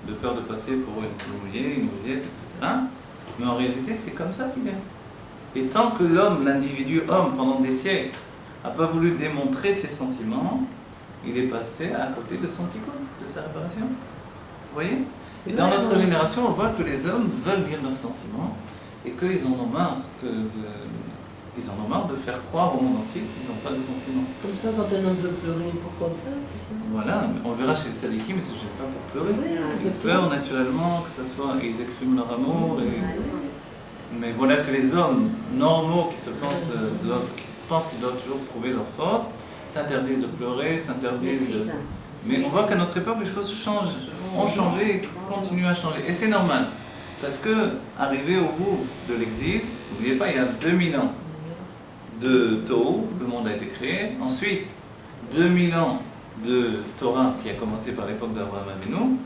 A: de peur de passer pour une mouillée, une ouvrière, etc. Mais en réalité, c'est comme ça qu'il est. Et tant que l'homme, l'individu homme, pendant des siècles, n'a pas voulu démontrer ses sentiments, il est passé à côté de son tikkun, de sa réparation. Vous voyez ? Et dans notre génération, on voit que les hommes veulent dire leurs sentiments et qu'ils en ont marre ils en ont marre de faire croire au monde entier qu'ils n'ont pas de sentiments.
B: Comme ça, quand un homme veut pleurer, pourquoi pleurer ?
A: Voilà, on verra chez les sadikim, mais ce n'est pas pour pleurer.
B: Oui,
A: ils pleurent naturellement, que ce soit, ils expriment leur amour. Mais voilà que les hommes normaux qui pensent qu'ils doivent toujours prouver leur force, s'interdisent de pleurer, s'interdisent de... Mais on voit qu'à notre époque, les choses changent, ont changé et continuent à changer. Et c'est normal, parce que, arrivé au bout de l'exil, n'oubliez pas, il y a 2000 ans de Tohu, le monde a été créé. Ensuite, 2000 ans de Torah qui a commencé par l'époque d'Abraham Avinu.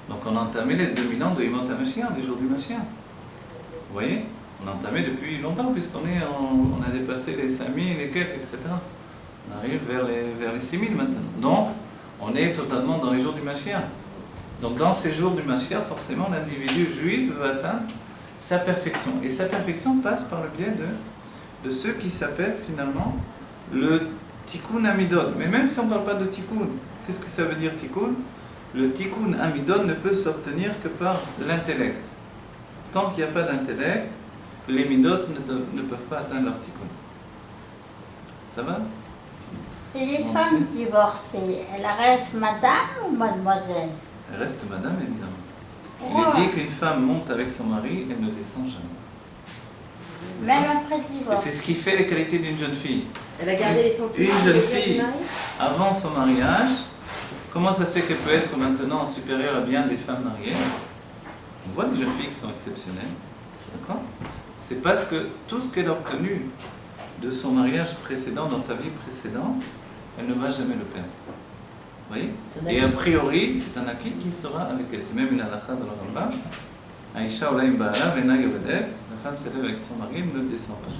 A: Donc on a entamé les 2000 ans de Yimot HaMashiach, des jours du Mashiach. Vous voyez ? On a entamé depuis longtemps, puisqu'on a dépassé les 5000, les quelques, etc. On arrive vers les 6000 maintenant. Donc, on est totalement dans les jours du Mashiach. Donc dans ces jours du Mashiach, forcément, l'individu juif veut atteindre sa perfection. Et sa perfection passe par le biais de ce qui s'appelle finalement le tikkun amidon. Mais même si on ne parle pas de tikkun, qu'est-ce que ça veut dire tikkun ? Le tikkun amidon ne peut s'obtenir que par l'intellect. Tant qu'il n'y a pas d'intellect, les midot ne peuvent pas atteindre leur tikkun. Ça va?
D: Et les femmes divorcées, elles restent madame ou mademoiselle?
A: Elle reste madame, évidemment. Il
D: Ouais.
A: est dit qu'une femme monte avec son mari, elle ne descend jamais.
D: Même après le
A: Et
D: divorce.
A: c'est ce qui fait les qualités d'une jeune fille.
C: Elle va garder les sentiments
A: Une jeune
C: du
A: fille,
C: mari.
A: avant son mariage, comment ça se fait qu'elle peut être maintenant supérieure à bien des femmes mariées? On voit des jeunes filles qui sont exceptionnelles. D'accord? C'est parce que tout ce qu'elle a obtenu de son mariage précédent, dans sa vie précédente, elle ne va jamais le perdre. Vous voyez? Et a priori, c'est un acquis qui sera avec elle. C'est même une halakha dans le Rambam. Aïcha Olaim Ba'ala Vena Yovedet, la femme s'élève avec son mari, elle ne descend pas.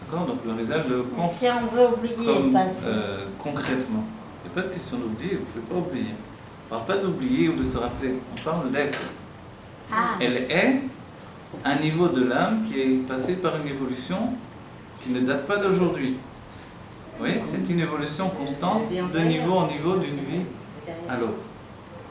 A: D'accord? Donc le Rizal le
D: Mais
A: compte
D: si on veut oublier
A: comme,
D: le passé.
A: concrètement. Il n'y a pas de question d'oublier, vous ne pouvez pas oublier. On ne parle pas d'oublier ou de se rappeler, on parle d'être.
D: Ah,
A: Elle est un niveau de l'âme qui est passé par une évolution qui ne date pas d'aujourd'hui. Vous voyez, c'est une évolution constante de niveau en niveau d'une vie à l'autre.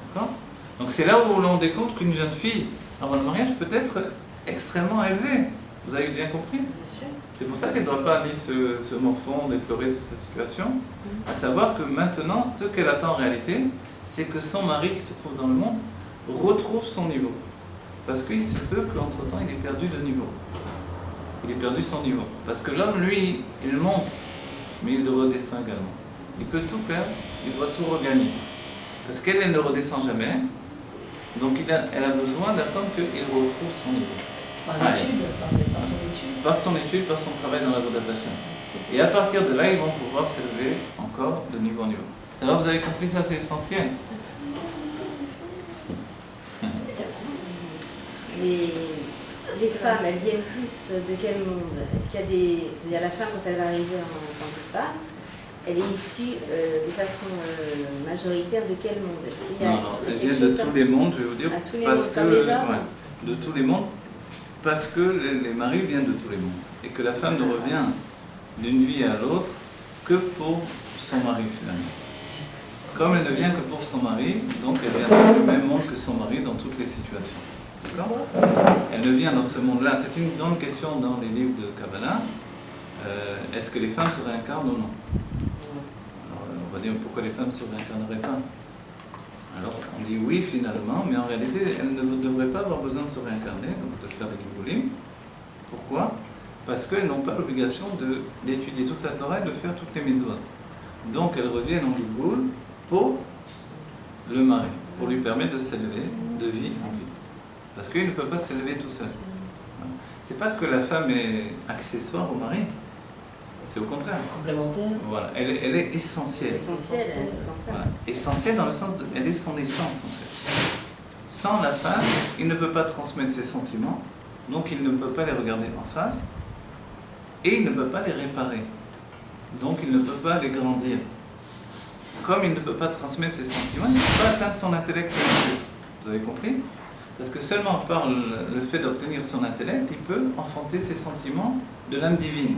A: D'accord? Donc c'est là où l'on découvre qu'une jeune fille, avant le mariage, peut être extrêmement élevée. Vous avez bien compris?
C: Bien sûr.
A: C'est pour ça qu'elle ne doit pas aller se morfondre et pleurer sur sa situation. À savoir que maintenant, ce qu'elle attend en réalité, c'est que son mari qui se trouve dans le monde retrouve son niveau. Parce qu'il se peut qu'entre-temps, il ait perdu de niveau. Il ait perdu son niveau. Parce que l'homme, lui, il monte, mais il redescend également. Il peut tout perdre, il doit tout regagner. Parce qu'elle, elle ne redescend jamais. Donc elle a besoin d'attendre qu'il retrouve son niveau.
B: Par l'étude, par son étude.
A: Par son étude, par son travail dans la Vodat Hashem. Et à partir de là, ils vont pouvoir s'élever encore de niveau en niveau. Ça va, vous avez compris ça, c'est essentiel.
C: Les femmes, elles viennent plus de quel monde? Est-ce qu'il y a des... C'est-à-dire la femme, quand elle va arriver en tant que femme, elle est issue de façon majoritaire de quel monde? Est-ce qu'il y a
A: Non, elles viennent de tous les mondes, je vais vous dire.
C: À tous les
A: parce
C: mondes,
A: que,
C: comme les hommes?
A: ouais, de tous les mondes, parce que les maris viennent de tous les mondes. Et que la femme ne revient d'une vie à l'autre que pour son mari finalement. Comme elle ne vient que pour son mari, donc elle vient du même monde que son mari dans toutes les situations. D'accord? Elle ne vient dans ce monde-là. C'est une grande question dans les livres de Kabbalah. Est-ce que les femmes se réincarnent ou non? Alors, on va dire pourquoi les femmes ne se réincarneraient pas. Alors on dit oui finalement, mais en réalité elles ne devraient pas avoir besoin de se réincarner, donc de faire des Giboulim. Pourquoi? Parce qu'elles n'ont pas l'obligation d'étudier toute la Torah et de faire toutes les mitzvot. Donc elles reviennent en Giboul pour le mari, pour lui permettre de s'élever de vie en vie. Parce qu'il ne peut pas s'élever tout seul. Voilà. C'est pas que la femme est accessoire au mari, c'est au contraire.
B: Complémentaire.
A: Voilà, elle est essentielle.
C: Essentiel, indispensable.
A: Voilà. Essentielle dans le sens de... Elle est son essence en fait. Sans la femme, il ne peut pas transmettre ses sentiments, donc il ne peut pas les regarder en face, et il ne peut pas les réparer. Donc il ne peut pas les grandir. Comme il ne peut pas transmettre ses sentiments, il ne peut pas atteindre son intellect. Vous avez compris? Parce que seulement par le fait d'obtenir son intellect, il peut enfanter ses sentiments de l'âme divine.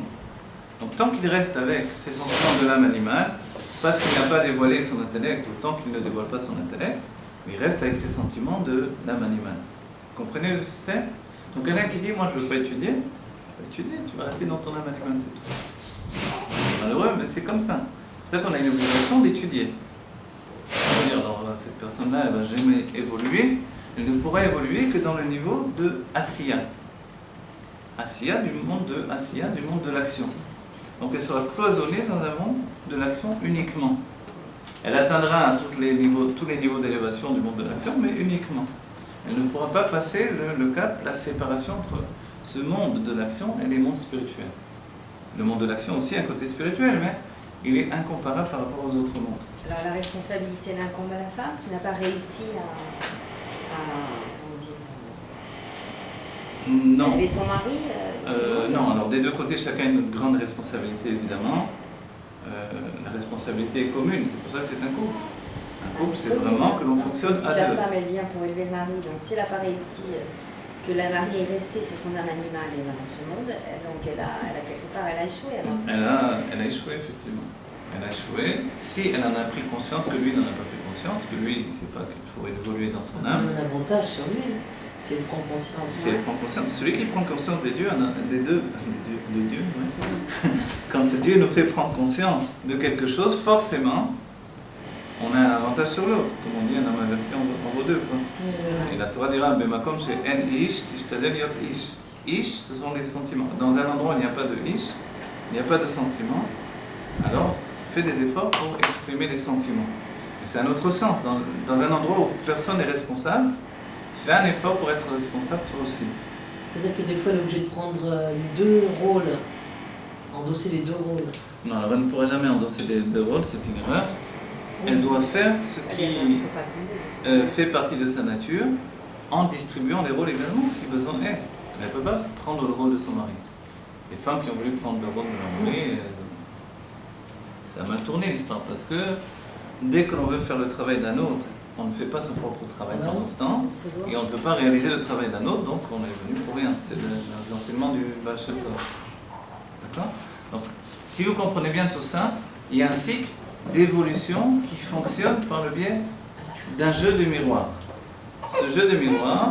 A: Donc tant qu'il reste avec ses sentiments de l'âme animale, parce qu'il n'a pas dévoilé son intellect, ou tant qu'il ne dévoile pas son intellect, il reste avec ses sentiments de l'âme animale. Vous comprenez le système? Donc quelqu'un qui dit, moi je ne veux pas étudier, tu vas rester dans ton âme animale, c'est tout. Malheureux, mais c'est comme ça. C'est pour ça qu'on a une obligation d'étudier. C'est-à-dire, cette personne-là, elle ne va jamais évoluer, elle ne pourra évoluer que dans le niveau de Asiya. Asiya, du monde de l'action. Donc elle sera cloisonnée dans un monde de l'action uniquement. Elle atteindra tous les niveaux d'élévation du monde de l'action, mais uniquement. Elle ne pourra pas passer le cap, la séparation entre ce monde de l'action et les mondes spirituels. Le monde de l'action aussi a un côté spirituel, mais il est incomparable par rapport aux autres mondes.
C: Alors la responsabilité l'incombe à la femme qui n'a pas réussi
A: Non.
C: élever son mari.
A: Non, alors des deux côtés, chacun a une grande responsabilité évidemment. La responsabilité est commune, c'est pour ça que c'est un couple. Un couple, c'est vraiment que l'on fonctionne à
C: La
A: deux.
C: femme, elle vient pour élever le mari, donc si elle n'a pas réussi, que la mariée est restée sur son âme animale et dans ce monde, donc elle a quelque part, elle a échoué alors.
A: Elle a échoué, effectivement. Elle a échoué. Si elle en a pris conscience, que lui n'en a pas pris conscience, que lui, il ne sait pas qu'il faut évoluer dans son âme.
B: Un avantage sur lui. Si elle prend conscience.
A: Si elle prend conscience, celui qui prend conscience des dieux, de Dieu, ouais. Quand Dieu nous fait prendre conscience de quelque chose, forcément, on a un avantage sur l'autre. Comme on dit, un homme averti en vaut deux. Quoi. Et la Torah dira, Bemakom chez En Ish, Tishtadel Yot Ish. Ish, ce sont les sentiments. Dans un endroit où il n'y a pas de Ish, il n'y a pas de sentiments, alors fais des efforts pour exprimer les sentiments. Et c'est un autre sens. Dans un endroit où personne n'est responsable, fais un effort pour être responsable toi aussi.
B: C'est-à-dire que des fois, elle est obligée de prendre les deux rôles, endosser les deux rôles.
A: Non, alors elle ne pourra jamais endosser les deux rôles, c'est une erreur. Elle doit faire ce qui fait partie de sa nature en distribuant les rôles également si besoin est. Elle ne peut pas prendre le rôle de son mari. Les femmes qui ont voulu prendre le rôle de leur mari, ça a mal tourné l'histoire parce que dès que l'on veut faire le travail d'un autre, on ne fait pas son propre travail pendant ce temps et on ne peut pas réaliser le travail d'un autre, donc on est venu pour rien. C'est l'enseignement du Baal Shem Tov. D'accord ? Donc, si vous comprenez bien tout ça, il y a un cycle d'évolution qui fonctionne par le biais d'un jeu de miroir. Ce jeu de miroir,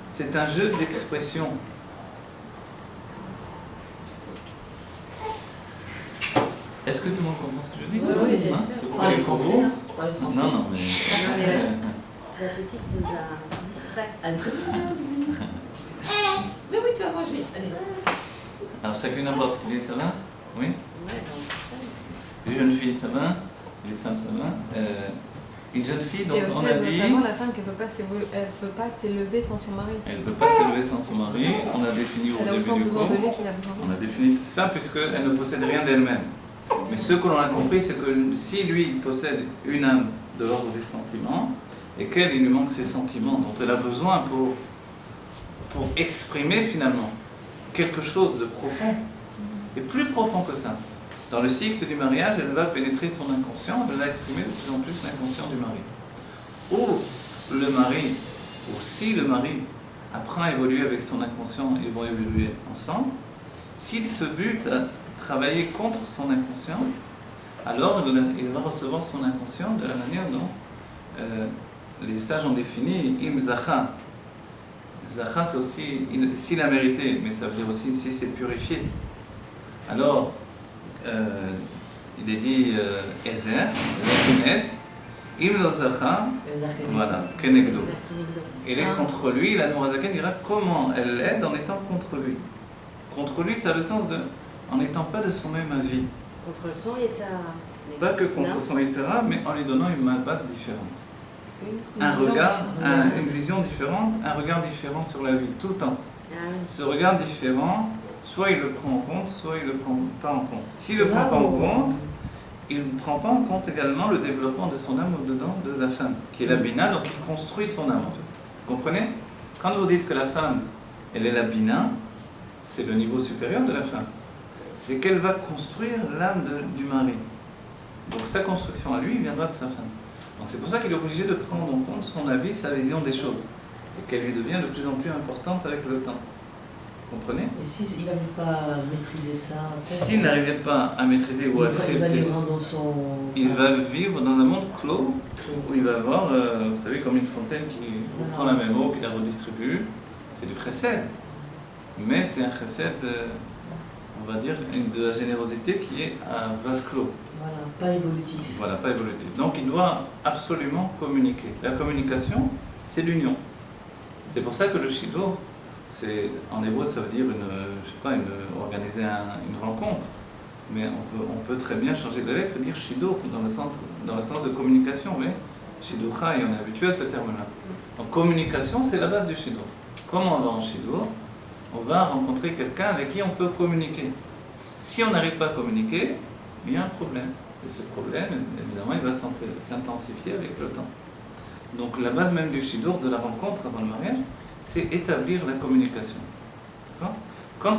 A: c'est un jeu d'expression. Est-ce que tout le monde comprend ce que je dis?
B: Oui, bien sûr.
A: C'est pour les français. Non, non, mais...
C: La petite nous a distrait.
B: Mais oui, tu vas manger. Allez.
A: Alors, chacune en particulier, ça va? Oui?
C: Ouais,
A: Les jeunes filles, ça va? Les femmes, ça va? Une jeune fille, donc
E: Et aussi,
A: on a
E: elle doit
A: dit...
E: savoir la femme qu'elle ne peut pas s'élever sans son mari.
A: Elle ne peut pas s'élever sans son mari. On a défini au
E: Elle a
A: début
E: autant
A: du
E: besoin de
A: cours.
E: lui qu'il a besoin
A: On
E: d'elle.
A: a défini ça puisqu'elle ne possède rien d'elle-même. Mais ce que l'on a compris, c'est que si lui il possède une âme de l'ordre des sentiments, et qu'elle, il lui manque ses sentiments dont elle a besoin pour exprimer finalement quelque chose de profond, et plus profond que ça. Dans le cycle du mariage, elle va pénétrer son inconscient, elle va exprimer de plus en plus l'inconscient du mari. Ou le mari, ou si le mari apprend à évoluer avec son inconscient, ils vont évoluer ensemble. S'il se bute à travailler contre son inconscient, alors il va recevoir son inconscient de la manière dont les sages ont défini Im Zacha. Zacha, c'est aussi s'il a mérité, mais ça veut dire aussi si c'est purifié. Alors, il est dit Ezer, Kened, Im lo Zacha, voilà, Kenegdo. Il est contre lui, la Nourazaken dira comment elle l'aide en étant contre lui. Contre lui, ça a le sens de en n'étant pas de son même avis.
C: Contre le son, il y a
A: Pas que contre son Yitzhara, mais en lui donnant une mabat différente.
E: Une
A: Un
E: vision
A: regard,
E: différente.
A: une vision différente, un regard différent sur la vie, tout le temps.
C: Ah oui.
A: Ce regard différent, soit il le prend en compte, soit il ne le prend pas en compte. S'il ne le
B: C'est
A: prend
B: là
A: pas en
B: où-
A: compte, il ne prend pas en compte également le développement de son âme au-dedans de la femme, qui est la bina, donc il construit son âme en fait. Vous comprenez? Quand vous dites que la femme, elle est la bina, c'est le niveau supérieur de la femme. C'est qu'elle va construire l'âme du mari. Donc sa construction à lui viendra de sa femme. Donc c'est pour ça qu'il est obligé de prendre en compte son avis, sa vision des choses. Et qu'elle lui devient de plus en plus importante avec le temps. Vous comprenez?
B: Et s'il n'arrive pas à maîtriser ça,
A: S'il n'arrivait pas à maîtriser ou à
B: il va
A: accepter,
B: vivre dans son...
A: il va vivre dans un monde clos où il va avoir, vous savez, comme une fontaine qui prend la même eau, qui la redistribue. C'est du chesed. Mais c'est un chesed, on va dire, de la générosité qui est à vase clos.
B: Voilà, pas évolutif.
A: Voilà, pas évolutif. Donc il doit absolument communiquer. La communication, c'est l'union. C'est pour ça que le shidur, en hébreu, ça veut dire organiser une rencontre. Mais on peut très bien changer de lettre et dire shidur dans le sens de communication. Mais shidurcha, et on est habitué à ce terme-là. Donc communication, c'est la base du shidur. Comment on va en shidur? On va rencontrer quelqu'un avec qui on peut communiquer. Si on n'arrive pas à communiquer, il y a un problème. Et ce problème, évidemment, il va s'intensifier avec le temps. Donc la base même du shidur, de la rencontre avant le mariage, c'est établir la communication. D'accord? Quand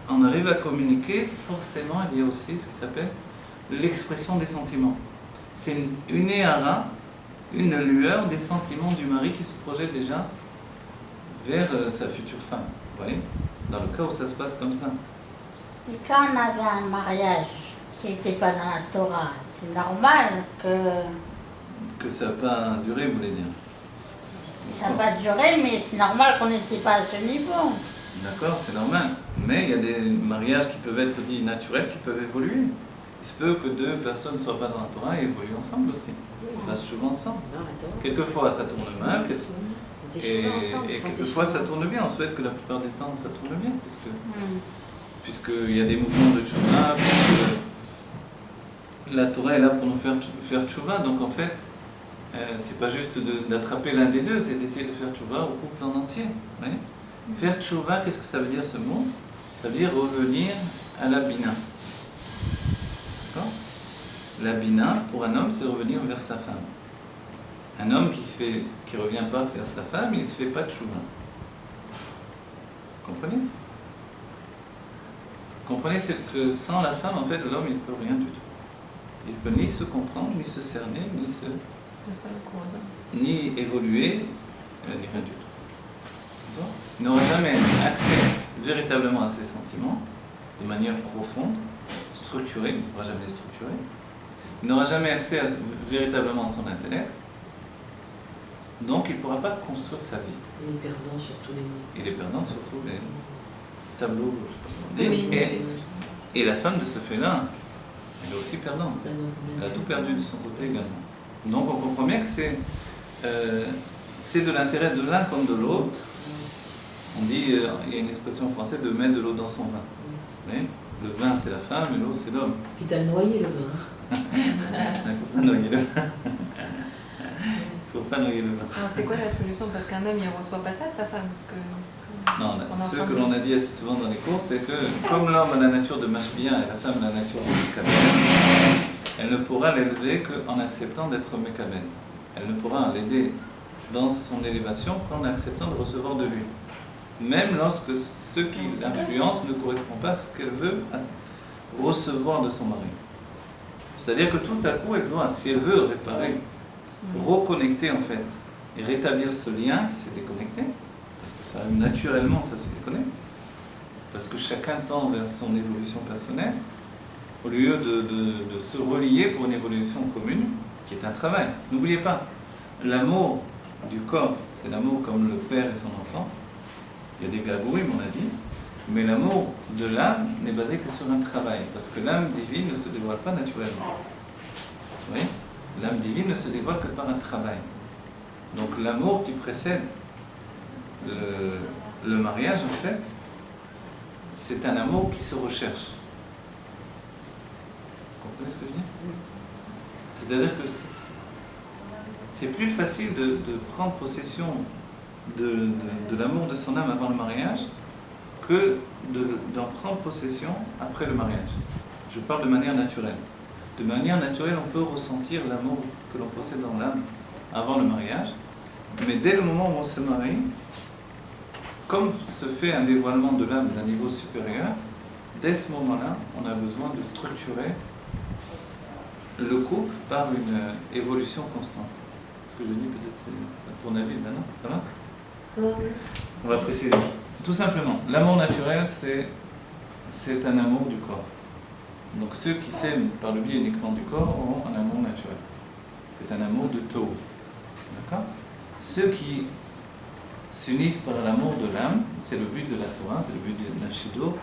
A: on arrive à communiquer, forcément, il y a aussi ce qui s'appelle l'expression des sentiments. C'est une éhara, une lueur des sentiments du mari qui se projette déjà vers sa future femme. Vous voyez? Dans le cas où ça se passe comme ça.
D: Et quand on avait un mariage qui n'était pas dans la Torah, c'est normal que...
A: Que ça n'a pas duré, vous voulez dire?
D: Ça va durer, mais c'est normal qu'on n'était pas à ce niveau.
A: D'accord, c'est normal. Mais il y a des mariages qui peuvent être dits naturels, qui peuvent évoluer. Il se peut que deux personnes ne soient pas dans la Torah et évoluent ensemble aussi. Fassent souvent ensemble. Quelquefois ça tourne mal, et quelquefois ça tourne bien. On souhaite que la plupart des temps ça tourne bien, puisqu'il y a des mouvements de tchouva, puisque la Torah est là pour nous faire tchouva. Donc en fait, c'est pas juste d'attraper l'un des deux, c'est d'essayer de faire tchouva au couple en entier. Oui. Faire tchouva, qu'est-ce que ça veut dire ce mot? Ça veut dire revenir à la bina. D'accord? La bina, pour un homme, c'est revenir vers sa femme. Un homme qui revient pas vers sa femme, il ne se fait pas tchouva. Comprenez? Comprenez ce que sans la femme, en fait, l'homme, il ne peut rien du tout. Il ne peut ni se comprendre, ni se cerner, ni évoluer, ni rien du tout. Bon. Il n'aura jamais accès véritablement à ses sentiments, de manière profonde, structurée, il ne pourra jamais les structurer. Il n'aura jamais accès véritablement à son intellect, donc il ne pourra pas construire sa vie.
B: Il est perdant sur tous les niveaux.
A: Il est perdant sur tous les tableaux. Et la femme de ce fait-là, elle est aussi perdante. Elle a tout perdu de son côté également. Donc on comprend bien que c'est de l'intérêt de l'un comme de l'autre. On dit, il y a une expression en français de mettre de l'eau dans son vin. Mais le vin c'est la femme et l'eau c'est l'homme.
B: Quitte à le noyer le vin.
A: Il ne faut pas noyer le vin. Il ne faut pas noyer le vin.
E: Alors, c'est quoi la solution? Parce qu'un homme, il ne reçoit pas ça de sa femme.
A: Non, ce que l'on a dit assez souvent dans les cours, c'est que comme l'homme a la nature de mashbia et la femme a la nature de mekaben, elle ne pourra l'élever qu'en acceptant d'être mekaben. Elle ne pourra l'aider dans son élévation qu'en acceptant de recevoir de lui. Même lorsque ce qui l'influence ne correspond pas à ce qu'elle veut recevoir de son mari. C'est-à-dire que tout à coup, elle doit, si elle veut réparer, reconnecter en fait, et rétablir ce lien qui s'est déconnecté, parce que ça, naturellement ça se déconnecte, parce que chacun tend vers son évolution personnelle, au lieu de se relier pour une évolution commune, qui est un travail. N'oubliez pas, l'amour du corps, c'est l'amour comme le père et son enfant. Il y a des gabourim, on a dit, mais l'amour de l'âme n'est basé que sur un travail, parce que l'âme divine ne se dévoile pas naturellement. Oui, l'âme divine ne se dévoile que par un travail. Donc l'amour qui précède le mariage, en fait, c'est un amour qui se recherche. Vous comprenez ce que je dis? C'est-à-dire que c'est plus facile de prendre possession de l'amour de son âme avant le mariage que d'en prendre possession après le mariage. Je parle de manière naturelle. De manière naturelle, on peut ressentir l'amour que l'on possède dans l'âme avant le mariage, mais dès le moment où on se marie, comme se fait un dévoilement de l'âme d'un niveau supérieur, dès ce moment-là, on a besoin de structurer le couple par une évolution constante. Ce que je dis, peut-être c'est à ton avis, maintenant, ça va? On va préciser. Tout simplement, l'amour naturel, c'est un amour du corps. Donc ceux qui s'aiment par le biais uniquement du corps auront un amour naturel. C'est un amour de Tov. D'accord? Ceux qui s'unissent par l'amour de l'âme, c'est le but de la Torah, c'est le but de la Shidur.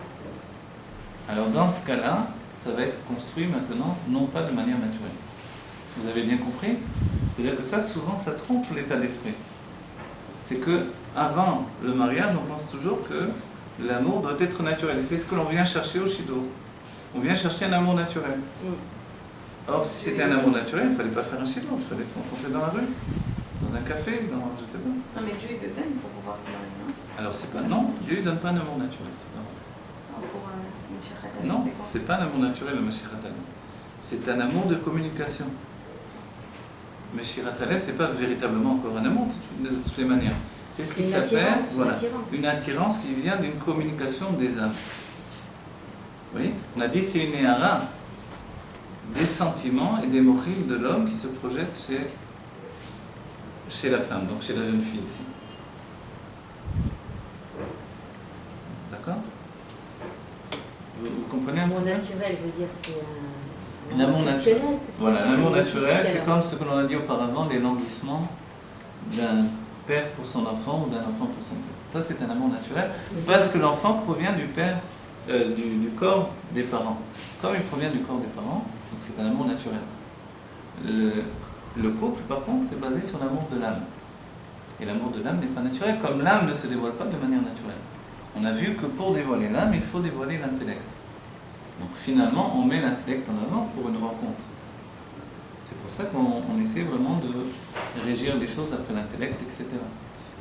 A: Alors dans ce cas-là, ça va être construit maintenant, non pas de manière naturelle. Vous avez bien compris? C'est-à-dire que ça, souvent, ça trompe l'état d'esprit. C'est que avant le mariage, on pense toujours que l'amour doit être naturel. Et c'est ce que l'on vient chercher au Shidur. On vient chercher un amour naturel. Or, si c'était un amour naturel, il ne fallait pas faire un Shidur, il fallait se rencontrer dans la rue, dans un café, dans je sais pas.
E: Non, mais Dieu, il le donne pour pouvoir se marier, non?
A: Alors, c'est pas. Non, Dieu ne donne pas un amour naturel. C'est pas vrai.
E: Pour Mashiach Adam,
A: Non,
E: c'est quoi?
A: c'est pas un amour naturel, le Mashiach Adam. C'est un amour de communication. Mashiach Adam, c'est pas véritablement encore un amour de toutes les manières. C'est ce qui s'appelle une attirance qui vient d'une communication des âmes. Vous voyez? On a dit c'est une néhara des sentiments et des mochim de l'homme qui se projettent chez la femme, donc chez la jeune fille ici. D'accord? Vous comprenez un
C: L'amour
A: petit peu?
C: naturel veut dire c'est
A: L'amour naturel. Voilà, l'amour naturel, c'est
C: alors.
A: comme ce que l'on a dit auparavant, l'élanguissement d'un père pour son enfant ou d'un enfant pour son père. Ça, c'est un amour naturel, parce que l'enfant provient du père, du corps des parents. Comme il provient du corps des parents, donc c'est un amour naturel. Le couple, par contre, est basé sur l'amour de l'âme. Et l'amour de l'âme n'est pas naturel, comme l'âme ne se dévoile pas de manière naturelle. On a vu que pour dévoiler l'âme, il faut dévoiler l'intellect. Donc finalement, on met l'intellect en avant pour une rencontre. C'est pour ça qu'on essaie vraiment de régir les choses d'après l'intellect, etc.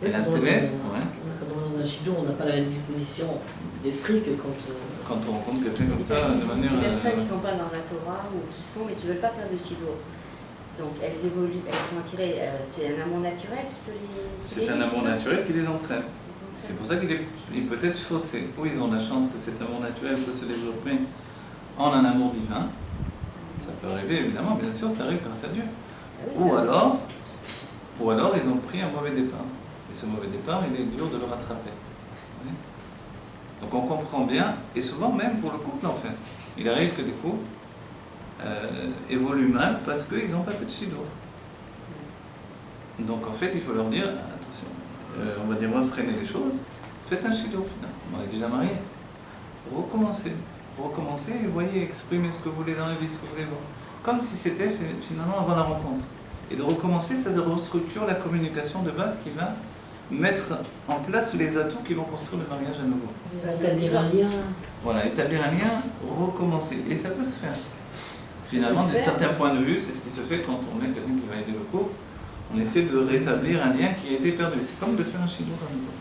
A: Et l'intellect, ouais.
B: Quand on est dans un shido, on n'a pas la même disposition d'esprit que
A: Quand on rencontre quelqu'un comme ça, de manière...
C: Les personnes qui ne sont pas dans la Torah ou qui sont mais qui ne veulent pas faire de shido. Donc elles évoluent, elles sont attirées, c'est un amour naturel qui peut les...
A: C'est un amour naturel qui les entraîne. C'est pour ça qu'il peut être faussé. Ou ils ont la chance que cet amour naturel peut se développer en un amour divin. Ça peut arriver, évidemment, bien sûr, ça arrive grâce à Dieu. Ou alors, ils ont pris un mauvais départ. Et ce mauvais départ, il est dur de le rattraper. Oui. Donc on comprend bien, et souvent même pour le couple en fait. Il arrive que des couples évoluent mal parce qu'ils n'ont pas fait de shido. Donc en fait, il faut leur dire, attention, on va dire freiner les choses, faites un shido finalement. On est déjà mariés. Recommencez et voyez, exprimez ce que vous voulez dans la vie, ce que vous voulez voir. Comme si c'était finalement avant la rencontre. Et de recommencer, ça restructure la communication de base qui va mettre en place les atouts qui vont construire le mariage à nouveau.
B: établir un lien.
A: Voilà, établir un lien, recommencer. Et ça peut se faire. Finalement, de certains points de vue, c'est ce qui se fait quand on est quelqu'un qui va aider le couple. On essaie de rétablir un lien qui a été perdu. C'est comme de faire un shido à nouveau.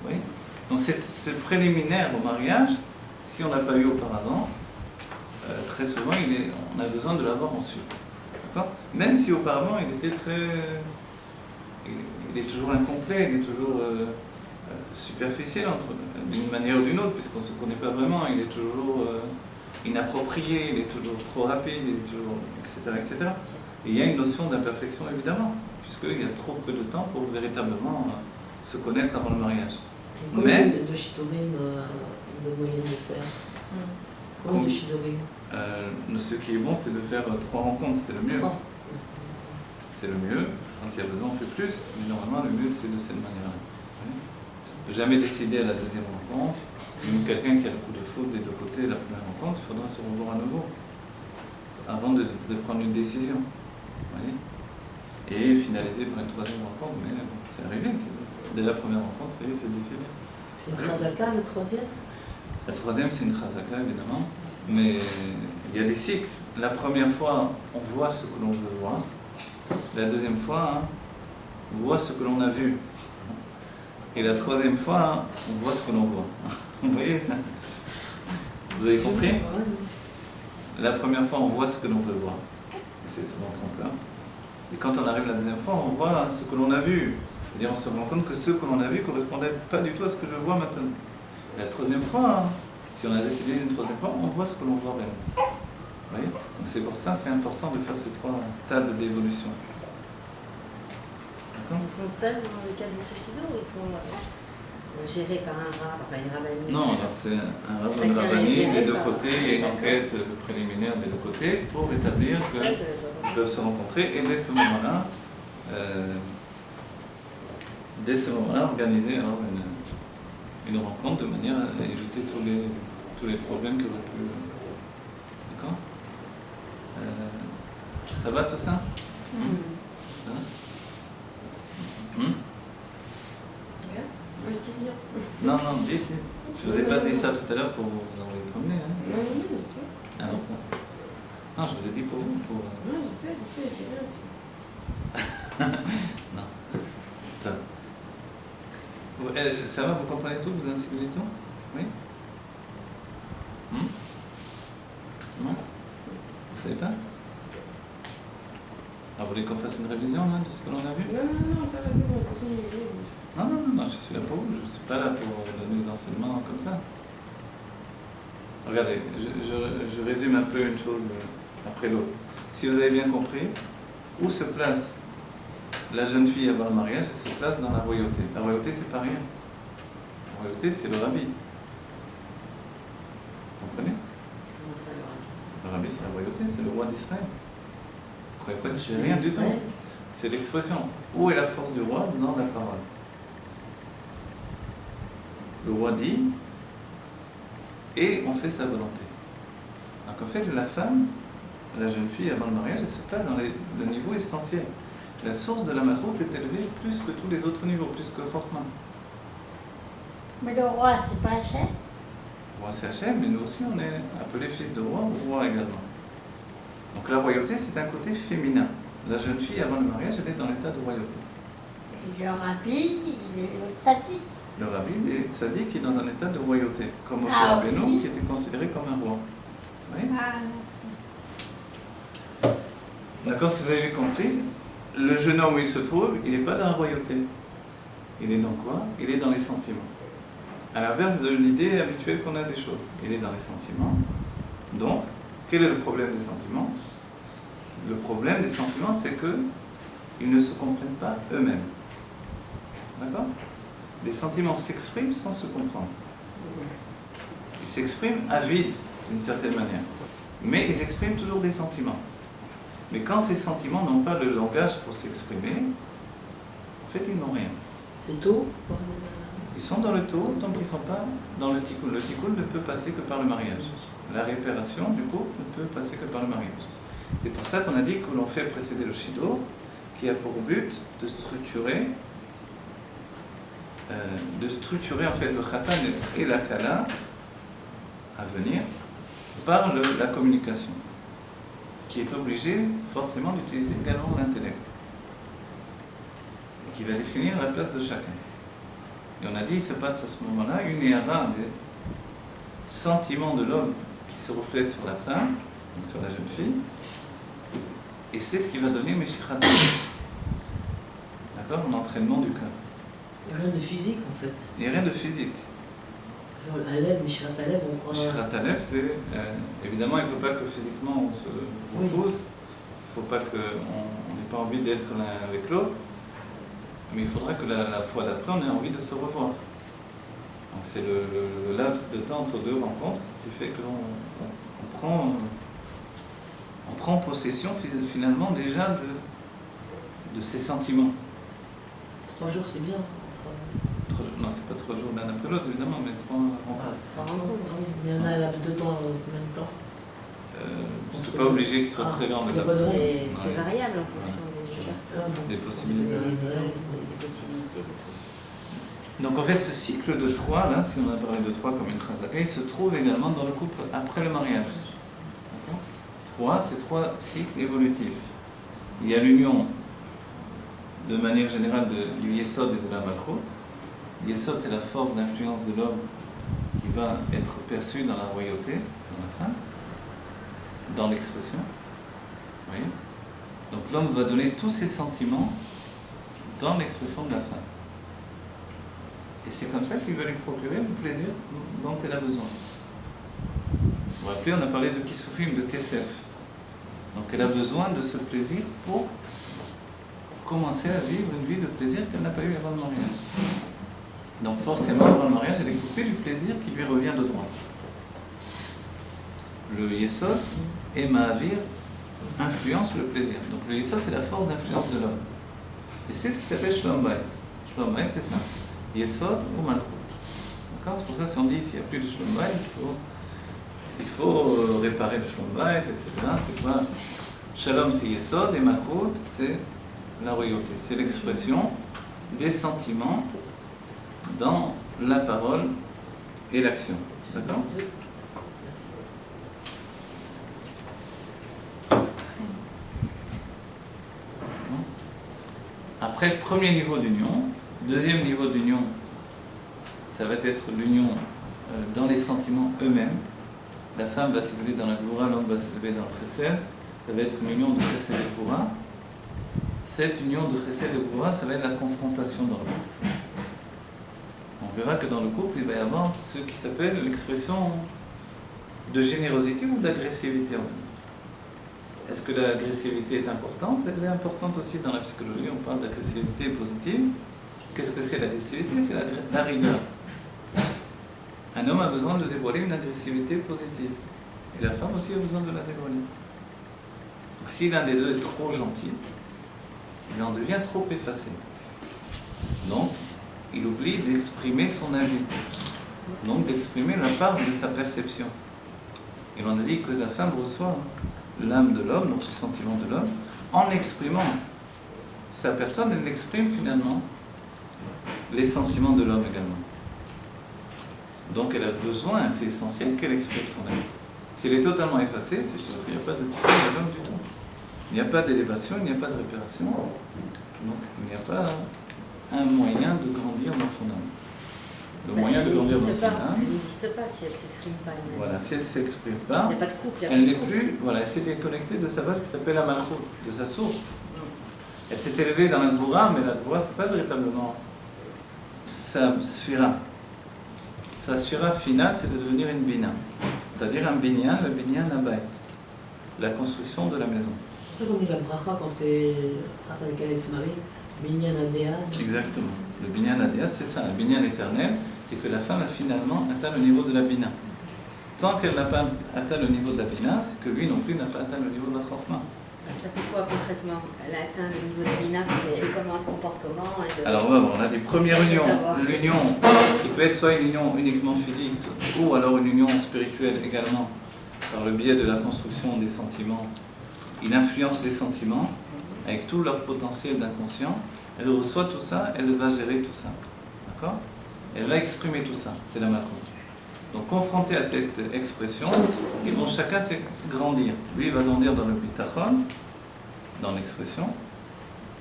A: Vous voyez ? Donc ce préliminaire au mariage, si on n'a pas eu auparavant, très souvent on a besoin de l'avoir ensuite. D'accord ? Même si auparavant il était il est toujours incomplet, il est toujours superficiel d'une manière ou d'une autre, puisqu'on ne se connaît pas vraiment, il est toujours inapproprié, il est toujours trop rapide, il est toujours, etc., etc. Et il y a une notion d'imperfection évidemment, puisqu'il y a trop peu de temps pour véritablement se connaître avant le mariage.
B: Combien de shidorim le moyen de le faire? Combien de shidorim?
A: Ce qui est bon, c'est de faire 3 rencontres, c'est le mieux. C'est le mieux. Quand il y a besoin, on fait plus. Mais normalement, le mieux, c'est de cette manière-là. Oui. Jamais décider à la deuxième rencontre. Même quelqu'un qui a le coup de foudre des deux côtés, la première rencontre, il faudra se revoir à nouveau avant de prendre une décision. Oui. Et finaliser par une 3e rencontre. Mais c'est arrivé. Dès la première rencontre, c'est décidé.
B: C'est une chazaka, le 3e?
A: La 3e, c'est une chazaka, évidemment. Mais il y a des cycles. La première fois, on voit ce que l'on veut voir. La 2e fois, on voit ce que l'on a vu. Et la 3e fois, on voit ce que l'on voit. Vous voyez ça? Vous avez compris? La première fois, on voit ce que l'on veut voir. Et c'est souvent trompeur. Et quand on arrive la 2e fois, on voit ce que l'on a vu. C'est-à-dire, on se rend compte que ce que l'on a vu ne correspondait pas du tout à ce que je vois maintenant. Et la 3e fois, si on a décidé une 3e fois, on voit ce que l'on voit réellement. Vous voyez? Donc c'est pour ça c'est important de faire ces 3 stades d'évolution. D'accord?
C: Ils sont seuls dans le cadre de ce shido ou ils sont gérés par un rab, enfin une rabbinite?
A: Non, alors c'est un rabbinite des deux côtés, il y a une enquête préliminaire des deux côtés pour établir qu'ils peuvent se rencontrer et dès ce moment-là, organiser alors une rencontre de manière à éviter tous les problèmes que l'on peut. D'accord? Ça va tout ça? Ça va? Non, dites. Je vous ai pas dit ça tout à l'heure pour vous envoyer promener. Hein?
E: Non, je sais.
A: Ah non. Non, je vous ai dit pour vous.
E: Non, je sais, j'ai rien.
A: Non. Ça va, vous comprenez tout? Vous assimilez tout? Oui? Non? Vous savez pas? Alors, vous voulez qu'on fasse une révision là, de ce que l'on a vu?
E: Non, ça va, c'est bon, continue.
A: Non, je suis là pour vous, je ne suis pas là pour donner des enseignements comme ça. Regardez, je résume un peu une chose après l'autre. Si vous avez bien compris, où se place la jeune fille avant le mariage, elle se place dans la royauté. La royauté, c'est pas rien. La royauté, c'est le rabbi. Vous comprenez?
C: Comment ça, le rabbi?
A: Le rabbi, c'est la royauté, c'est le roi d'Israël. Vous croyez pas que c'est rien du tout? c'est l'expression. Où est la force du roi dans la parole? Le roi dit, et on fait sa volonté. Donc en fait, la femme, la jeune fille avant le mariage, elle se place dans le niveau essentiel. La source de la malchoute est élevée plus que tous les autres niveaux, plus que Chokma.
D: Mais le roi, c'est pas Hachem.
A: Le roi c'est Hachem, mais nous aussi on est appelés fils de roi ou roi également. Donc la royauté c'est un côté féminin. La jeune fille avant le mariage, elle est dans l'état de royauté.
D: Et le rabbi, il est le tzaddik.
A: Le rabbi est tzaddik qui est dans un état de royauté, comme Moshe
D: Ah,
A: Rabbeinu
D: aussi.
A: qui était considéré comme un roi. Vous voyez? D'accord, si vous avez compris, le jeune homme où il se trouve, il n'est pas dans la royauté. Il est dans quoi? Il est dans les sentiments. À l'inverse de l'idée habituelle qu'on a des choses. Il est dans les sentiments. Donc, quel est le problème des sentiments? Le problème des sentiments, c'est qu'ils ne se comprennent pas eux-mêmes. D'accord? Les sentiments s'expriment sans se comprendre. Ils s'expriment à vide, d'une certaine manière. Mais ils expriment toujours des sentiments. Mais quand ces sentiments n'ont pas le langage pour s'exprimer, en fait, ils n'ont rien.
B: C'est tôt.
A: Ils sont dans le taux tant qu'ils ne sont pas dans le tikkun. Le tikkun ne peut passer que par le mariage. La réparation du couple ne peut passer que par le mariage. C'est pour ça qu'on a dit que l'on fait précéder le shidur, qui a pour but de structurer en fait le khatan et la kala à venir par la communication, qui est obligé forcément d'utiliser également l'intellect, et qui va définir la place de chacun. Et on a dit, il se passe à ce moment-là une éhara des sentiments de l'homme qui se reflètent sur la femme, donc sur la jeune fille, et c'est ce qui va donner Meshichat. D'accord? L'entraînement du cœur.
B: Il n'y a rien de physique en fait.
A: Il n'y a rien de physique.
B: Aleb, Mishrat Aleb, on croit.
A: Meshichat Aleph, c'est évidemment, il ne faut pas que physiquement on se repousse, il ne faut pas qu'on n'ait pas envie d'être l'un avec l'autre. Mais il faudra que la fois d'après, on ait envie de se revoir. Donc c'est le laps de temps entre deux rencontres qui fait que l'on prend possession finalement déjà de ses sentiments.
B: 3 jours, c'est bien.
A: Non, c'est pas 3 jours l'un après l'autre, évidemment, mais 3 rencontres.
B: Il y en a un laps de temps, combien de temps?
A: C'est pas obligé qu'il soit très grand le
B: il y a
A: laps.
B: pas de-
C: C'est variable en fonction des personnes.
A: Des possibilités.
C: Des possibilités de tout.
A: Donc en fait, ce cycle de 3, là, si on a parlé de 3 comme une chazaka, il se trouve également dans le couple après le mariage. 3, c'est 3 cycles évolutifs. Il y a l'union, de manière générale, du Yesod et de la Malchut. Yesod, c'est la force d'influence de l'homme qui va être perçue dans la royauté, dans la femme, dans l'expression. Vous voyez? Donc l'homme va donner tous ses sentiments dans l'expression de la femme. Et c'est comme ça qu'il va lui procurer le plaisir dont elle a besoin. Vous vous rappelez, on a parlé de Kisufim, de Kesef. Donc elle a besoin de ce plaisir pour commencer à vivre une vie de plaisir qu'elle n'a pas eu avant le mariage. Donc forcément, avant le mariage, elle est coupée du plaisir qui lui revient de droit. Le Yesod et Mahavir influencent le plaisir. Donc le Yesod, c'est la force d'influence de l'homme. Et c'est ce qui s'appelle Shlom Bayit. Shlom Bayit, c'est ça. Yesod ou Malchut. D'accord? C'est pour ça que si on dit s'il n'y a plus de Shlom Bayit, il faut réparer le Shlom Bayit, etc. C'est quoi? Shalom, c'est Yesod, et Malchut, c'est la royauté. C'est l'expression des sentiments dans la parole et l'action. D'accord? Après ce premier niveau d'union, deuxième niveau d'union, ça va être l'union dans les sentiments eux-mêmes. La femme va s'élever dans la Gvura, l'homme va s'élever dans le Chesed. Ça va être une union de Chesed et Gvura. Cette union de Chesed et Gvura, ça va être la confrontation dans le couple. On verra que dans le couple, il va y avoir ce qui s'appelle l'expression de générosité ou d'agressivité. Est-ce que l'agressivité est importante? Elle est importante aussi dans la psychologie, on parle d'agressivité positive. Qu'est-ce que c'est l'agressivité? C'est la rigueur. Un homme a besoin de dévoiler une agressivité positive. Et la femme aussi a besoin de la dévoiler. Donc si l'un des deux est trop gentil, il en devient trop effacé. Donc, il oublie d'exprimer son avis, donc d'exprimer la part de sa perception. Et on a dit que la femme reçoit l'âme de l'homme, donc les sentiments de l'homme, en exprimant sa personne, elle exprime finalement les sentiments de l'homme également. Donc elle a besoin, c'est essentiel qu'elle exprime son avis. Si elle est totalement effacée, c'est sûr qu'il n'y a pas de type de l'homme du tout. Il n'y a pas d'élévation, il n'y a pas de réparation. Donc il n'y a pas un moyen de grandir dans son âme. Le moyen de grandir dans son âme.
C: Elle n'existe pas si elle ne s'exprime pas elle-même.
A: Voilà, si elle ne s'exprime pas,
C: Il n'y a pas de couple.
A: elle n'est plus, voilà, elle s'est déconnectée de sa base qui s'appelle la malchout, de sa source. Elle s'est élevée dans la Dvora, mais la Dvora, ce n'est pas véritablement sa sphira. Sa sphira finale, c'est de devenir une bina. C'est-à-dire un binyan, le binyan abayt, la construction de la maison.
B: C'est pour ça qu'on dit la bracha quand elle se marie, binyan adéad.
A: Exactement. Le binyan adéad, c'est ça. Le binyan éternel, c'est que la femme a finalement atteint le niveau de la bina. Tant qu'elle n'a pas atteint le niveau de la bina, c'est que lui non plus n'a pas atteint le niveau de la chorma.
C: Ça fait quoi concrètement? Elle a atteint le niveau de la bina, comment elle se comporte comment
A: Alors on a des premières unions. L'union qui peut être soit une union uniquement physique, ou alors une union spirituelle également, par le biais de la construction des sentiments. Il influence les sentiments avec tout leur potentiel d'inconscient. Elle reçoit tout ça, elle va gérer tout ça. D'accord? Elle va exprimer tout ça. C'est la malchout. Donc confronté à cette expression, ils vont chacun se grandir. Lui, il va grandir dans le bitachon, dans l'expression,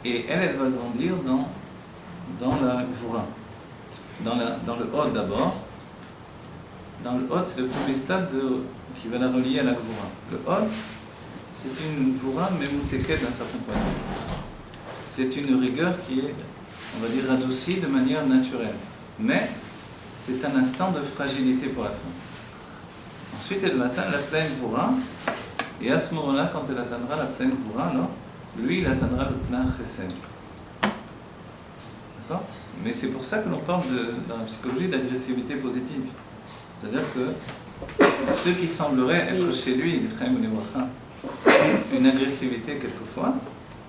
A: et elle va grandir dans la gvura, dans le hod d'abord. Dans le hod, c'est le premier stade qui va la relier à la gvura. Le hod, c'est une gvura memuteket d'un certain point de vue. C'est une rigueur qui est, on va dire, adoucie de manière naturelle. Mais c'est un instant de fragilité pour la femme. Ensuite, elle va atteindre la pleine Gvura, et à ce moment-là, quand elle atteindra la pleine Gvura, alors, lui, il atteindra le plein Chesed. D'accord? Mais c'est pour ça que l'on parle dans la psychologie d'agressivité positive. C'est-à-dire que ce qui semblerait être chez lui, une agressivité quelquefois,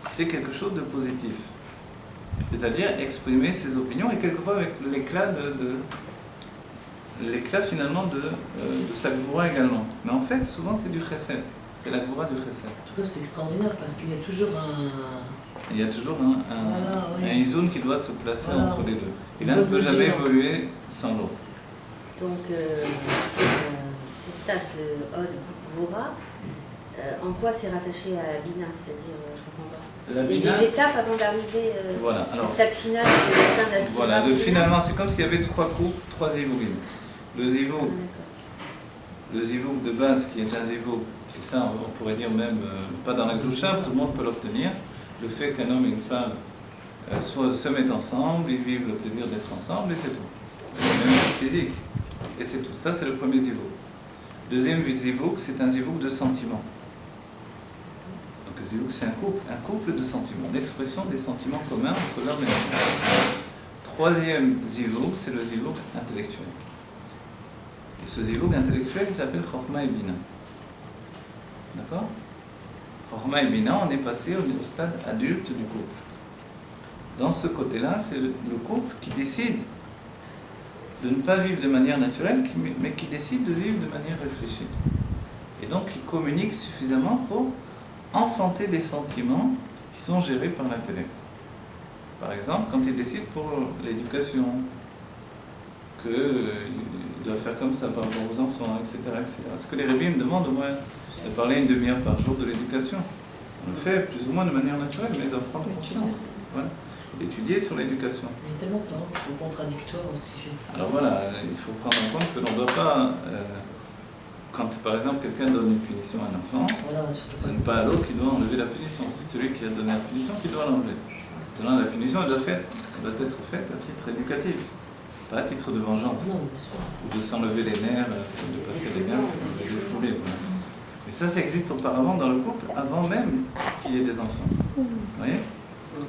A: c'est quelque chose de positif. C'est-à-dire exprimer ses opinions, et quelquefois avec l'éclat finalement de sa gvura également. Mais en fait, souvent c'est du chesed. C'est la gvura du chesed.
B: En tout cas, c'est extraordinaire parce qu'il y a toujours
A: Il y a toujours un izoun qui doit se placer entre les deux. Et l'un ne peut jamais évoluer sans l'autre.
C: Donc, ces stades de Hod, Gvura, en quoi c'est rattaché à la Bina? C'est-à-dire, je comprends pas. C'est des étapes avant d'arriver au stade final de la fin de la Sima.
A: Voilà, finalement, c'est comme s'il y avait trois zivourim. Le zivouk de base qui est un zivouk, et ça on pourrait dire même pas dans la gloucha, tout le monde peut l'obtenir, le fait qu'un homme et une femme se mettent ensemble, ils vivent le plaisir d'être ensemble, et c'est tout. Même physique, et c'est tout. Ça, c'est le premier zivouk. Deuxième zivouk, c'est un zivouk de sentiment. Donc le zivouk, c'est un couple de sentiments, d'expression des sentiments communs entre l'homme et la femme. Troisième zivouk, c'est le zivouk intellectuel. Et ce zivouk intellectuel, il s'appelle Chokhma et Bina. D'accord? Chokhma et Bina, on est passé au stade adulte du couple. Dans ce côté-là, c'est le couple qui décide de ne pas vivre de manière naturelle, mais qui décide de vivre de manière réfléchie. Et donc, qui communique suffisamment pour enfanter des sentiments qui sont gérés par l'intellect. Par exemple, quand ils décident pour l'éducation, qu'ils doivent faire comme ça par rapport aux enfants, etc. etc. Parce que les rébim demandent au moins de parler une demi-heure par jour de l'éducation. On le fait plus ou moins de manière naturelle, mais d'en prendre conscience. Voilà. D'étudier sur l'éducation.
B: Il y a tellement de parents qui sont contradictoires aussi.
A: Alors voilà, il faut prendre en compte que l'on ne doit pas, quand par exemple quelqu'un donne une punition à un enfant, ce n'est pas à l'autre qui doit enlever la punition, c'est celui qui a donné la punition qui doit l'enlever. Maintenant, la punition elle doit être faite à titre éducatif, pas à titre de vengeance, ou de s'enlever les nerfs, de passer les nerfs, de les défouler. Voilà. Mais ça existe auparavant dans le couple, avant même qu'il y ait des enfants. Vous voyez ?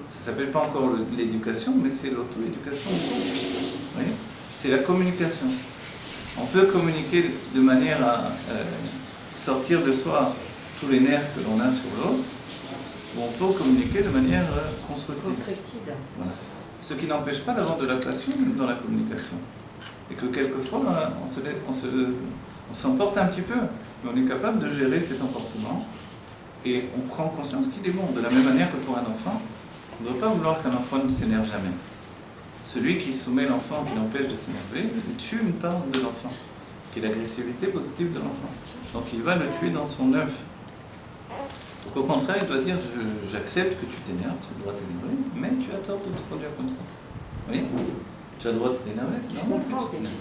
A: Ça ne s'appelle pas encore l'éducation, mais c'est l'auto-éducation. Vous voyez ? C'est la communication. On peut communiquer de manière à sortir de soi tous les nerfs que l'on a sur l'autre, où on peut communiquer de manière constructive.
C: Constructive.
A: Voilà. Ce qui n'empêche pas d'avoir de la passion dans la communication. Et que quelquefois, on s'emporte un petit peu, mais on est capable de gérer cet emportement et on prend conscience qu'il est bon. De la même manière que pour un enfant, on ne doit pas vouloir qu'un enfant ne s'énerve jamais. Celui qui soumet l'enfant, qui l'empêche de s'énerver, il tue une part de l'enfant, qui est l'agressivité positive de l'enfant. Donc il va le tuer dans son œuf. Donc au contraire, il doit dire j'accepte que tu t'énerves, tu as le droit de t'énerver, mais tu as tort de te conduire comme ça. Oui, tu as le droit de t'énerver, c'est normal que tu t'énerves.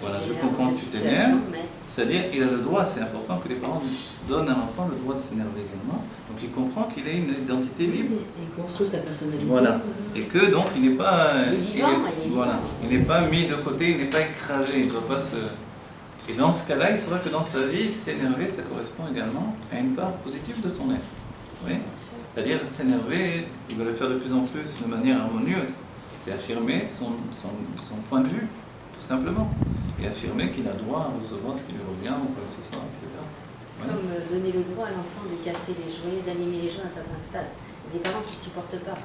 A: Voilà, je comprends que tu t'énerves. C'est-à-dire qu'il a le droit, c'est important que les parents donnent à l'enfant le droit de s'énerver également. Donc il comprend qu'il a une identité libre.
B: Il construit sa personnalité.
A: Voilà. Et que donc il n'est pas,
C: Voilà.
A: il n'est pas mis de côté, il n'est pas écrasé, il ne doit pas se. Et dans ce cas-là, il saura que dans sa vie, s'énerver, ça correspond également à une part positive de son être. Oui. C'est-à-dire s'énerver, il va le faire de plus en plus de manière harmonieuse. C'est affirmer son point de vue, tout simplement. Et affirmer qu'il a droit à recevoir ce qui lui revient, ou quoi que ce soit, etc. Voilà.
C: Comme donner le droit à l'enfant de casser les jouets, d'animer les jouets à un certain stade. Il y a des parents qui ne supportent pas.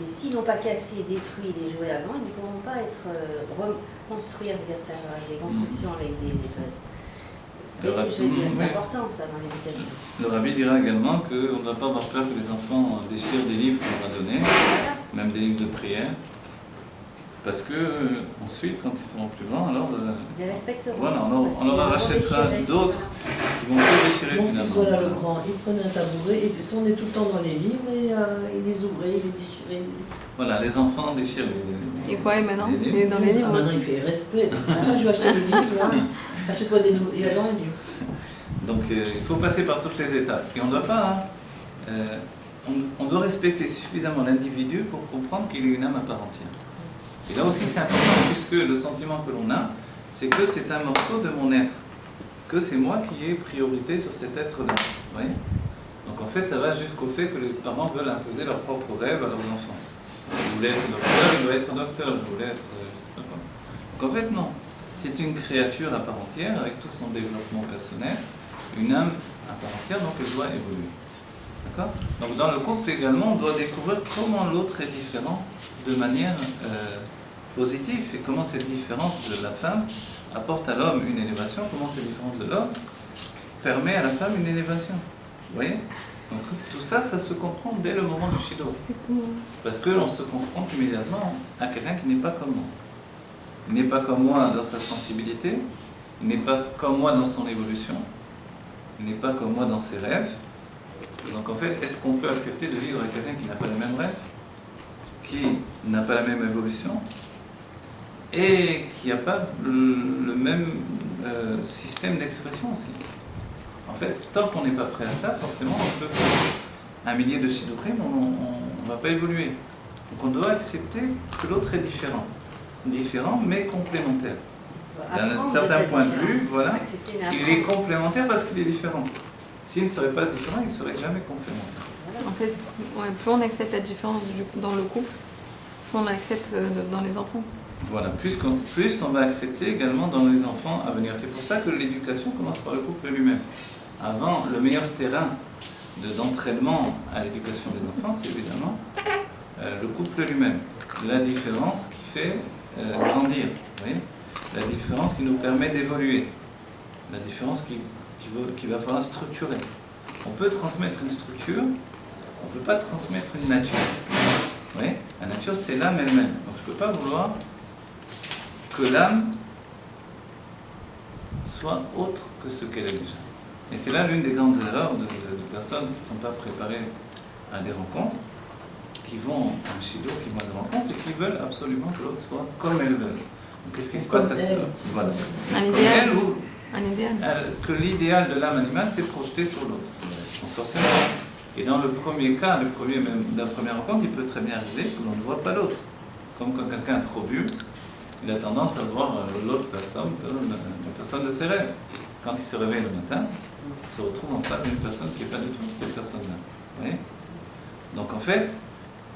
C: Et s'ils n'ont pas cassé, détruit les jouets avant, ils ne pourront pas être reconstruire, faire des constructions avec des bases. Vous voyez ce que je veux dire? C'est important ça dans l'éducation.
A: Le rabbi dira également qu'on ne doit pas avoir peur que les enfants déchirent des livres qu'on leur a donnés, même des livres de prière. Parce que ensuite, quand ils seront plus grands, alors
C: ils les respecteront.
A: Voilà, on leur rachètera d'autres qui vont tout déchirer
B: Mon
A: finalement.
B: fils, voilà le grand, il prenait un tabouret et puis on est tout le temps dans les livres et il les ouvrait, il les déchirait.
A: Voilà, les enfants déchirent les
E: Et quoi, et maintenant
A: les livres.
E: Il est dans les livres
B: Maintenant
E: aussi.
B: il fait respect. C'est pour ça que je vais acheter des livres. Là. Achète-toi des nouveaux. Il a dans les livres.
A: Donc il faut passer par toutes les étapes. Et on ne doit pas. On doit respecter suffisamment l'individu pour comprendre qu'il est une âme à part entière. Et là aussi c'est important puisque le sentiment que l'on a, c'est que c'est un morceau de mon être. Que c'est moi qui ai priorité sur cet être-là. Vous voyez ? Donc en fait ça va jusqu'au fait que les parents veulent imposer leurs propres rêves à leurs enfants. Je voulais être docteur, il doit être docteur. Je voulais être je sais pas quoi. Donc en fait non. C'est une créature à part entière avec tout son développement personnel, une âme à part entière, donc elle doit évoluer. D'accord ? Donc dans le couple également, on doit découvrir comment l'autre est différent de manière positive et comment cette différence de la femme apporte à l'homme une élévation, comment cette différence de l'homme permet à la femme une élévation. Vous voyez ? Donc tout ça, ça se comprend dès le moment du Shido. Parce que l'on se confronte immédiatement à quelqu'un qui n'est pas comme moi. Il n'est pas comme moi dans sa sensibilité, il n'est pas comme moi dans son évolution, il n'est pas comme moi dans ses rêves. Donc en fait, est-ce qu'on peut accepter de vivre avec quelqu'un qui n'a pas les mêmes rêves, qui n'a pas la même évolution et qui n'a pas le même système d'expression aussi? En fait, tant qu'on n'est pas prêt à ça, forcément, on peut faire un millier de shidduchim, on ne va pas évoluer. Donc on doit accepter que l'autre est différent. Différent mais complémentaire. D'un certain point de vue, voilà, il est complémentaire parce qu'il est différent. S'il ne serait pas différent, il ne serait jamais complémentaire.
E: En fait, ouais, plus on accepte la différence dans le couple, plus on l'accepte dans les enfants.
A: Voilà, plus on va accepter également dans les enfants à venir. C'est pour ça que l'éducation commence par le couple lui-même. Avant, le meilleur terrain d'entraînement à l'éducation des enfants, c'est évidemment le couple lui-même. La différence qui fait grandir, vous voyez ? La différence qui nous permet d'évoluer, la différence qui va falloir structurer. On peut transmettre une structure, on ne peut pas transmettre une nature. Vous voyez ? La nature, c'est l'âme elle-même. Donc je ne peux pas vouloir que l'âme soit autre que ce qu'elle est déjà. Et c'est là l'une des grandes erreurs de personnes qui ne sont pas préparées à des rencontres, qui vont à un shido, qui vont à des rencontres et qui veulent absolument que l'autre soit comme elles veulent. Donc qu'est-ce qui se passe à ce moment-là ? Voilà.
E: Un
A: Comme
E: idéal.
A: elle ou
E: Un idéal.
A: que l'idéal de l'âme animale s'est projeté sur l'autre. Donc forcément. Et dans le premier cas, la première rencontre, il peut très bien arriver que l'on ne voit pas l'autre. Comme quand quelqu'un a trop bu, il a tendance à voir l'autre personne comme la personne de ses rêves. Quand il se réveille le matin, il se retrouve en face d'une personne qui n'est pas du tout cette personne-là. Vous voyez ? Donc en fait,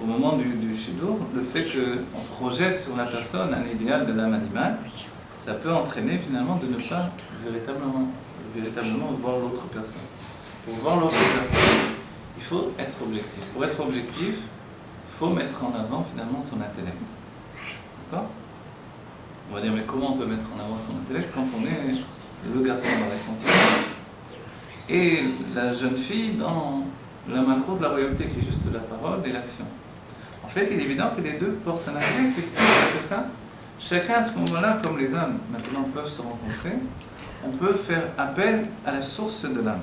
A: au moment du shidur, le fait qu'on projette sur la personne un idéal de l'âme animale, ça peut entraîner finalement de ne pas véritablement voir l'autre personne. Pour voir l'autre personne, il il faut être objectif. Pour être objectif, il faut mettre en avant finalement son intellect. D'accord? On va dire, mais comment on peut mettre en avant son intellect quand on est le garçon dans les sentiments et la jeune fille dans la macro de la royauté qui est juste la parole et l'action. En fait, il est évident que les deux portent un intellect et plus que ça, chacun à ce moment-là, comme les âmes maintenant peuvent se rencontrer, on peut faire appel à la source de l'âme.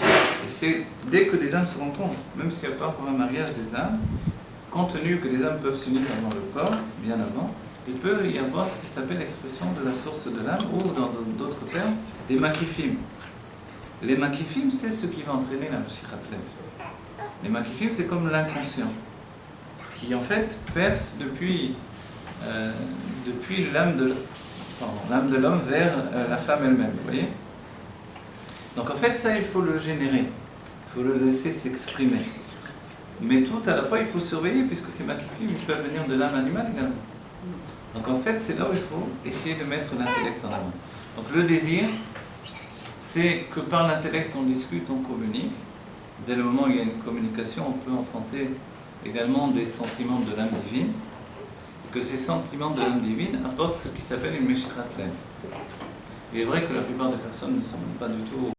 A: Et c'est dès que des âmes se rencontrent, même s'il n'y a pas encore un mariage des âmes, compte tenu que les âmes peuvent s'unir avant le corps, bien avant, il peut y avoir ce qui s'appelle l'expression de la source de l'âme, ou dans d'autres termes, des makifim. Les makifim, c'est ce qui va entraîner la Mashiach Lev. Les makifim, c'est comme l'inconscient, qui en fait perce depuis l'âme de l'homme vers la femme elle-même, vous voyez? Donc en fait, ça, il faut le générer, il faut le laisser s'exprimer. Mais tout à la fois, il faut surveiller, puisque ces makifim, ils peuvent venir de l'âme animale également. Donc en fait, c'est là où il faut essayer de mettre l'intellect en avant. Donc le désir, c'est que par l'intellect, on discute, on communique. Dès le moment où il y a une communication, on peut enfanter également des sentiments de l'âme divine. Et que ces sentiments de l'âme divine apportent ce qui s'appelle une Meshichat Lev. Il est vrai que la plupart des personnes ne sont pas du tout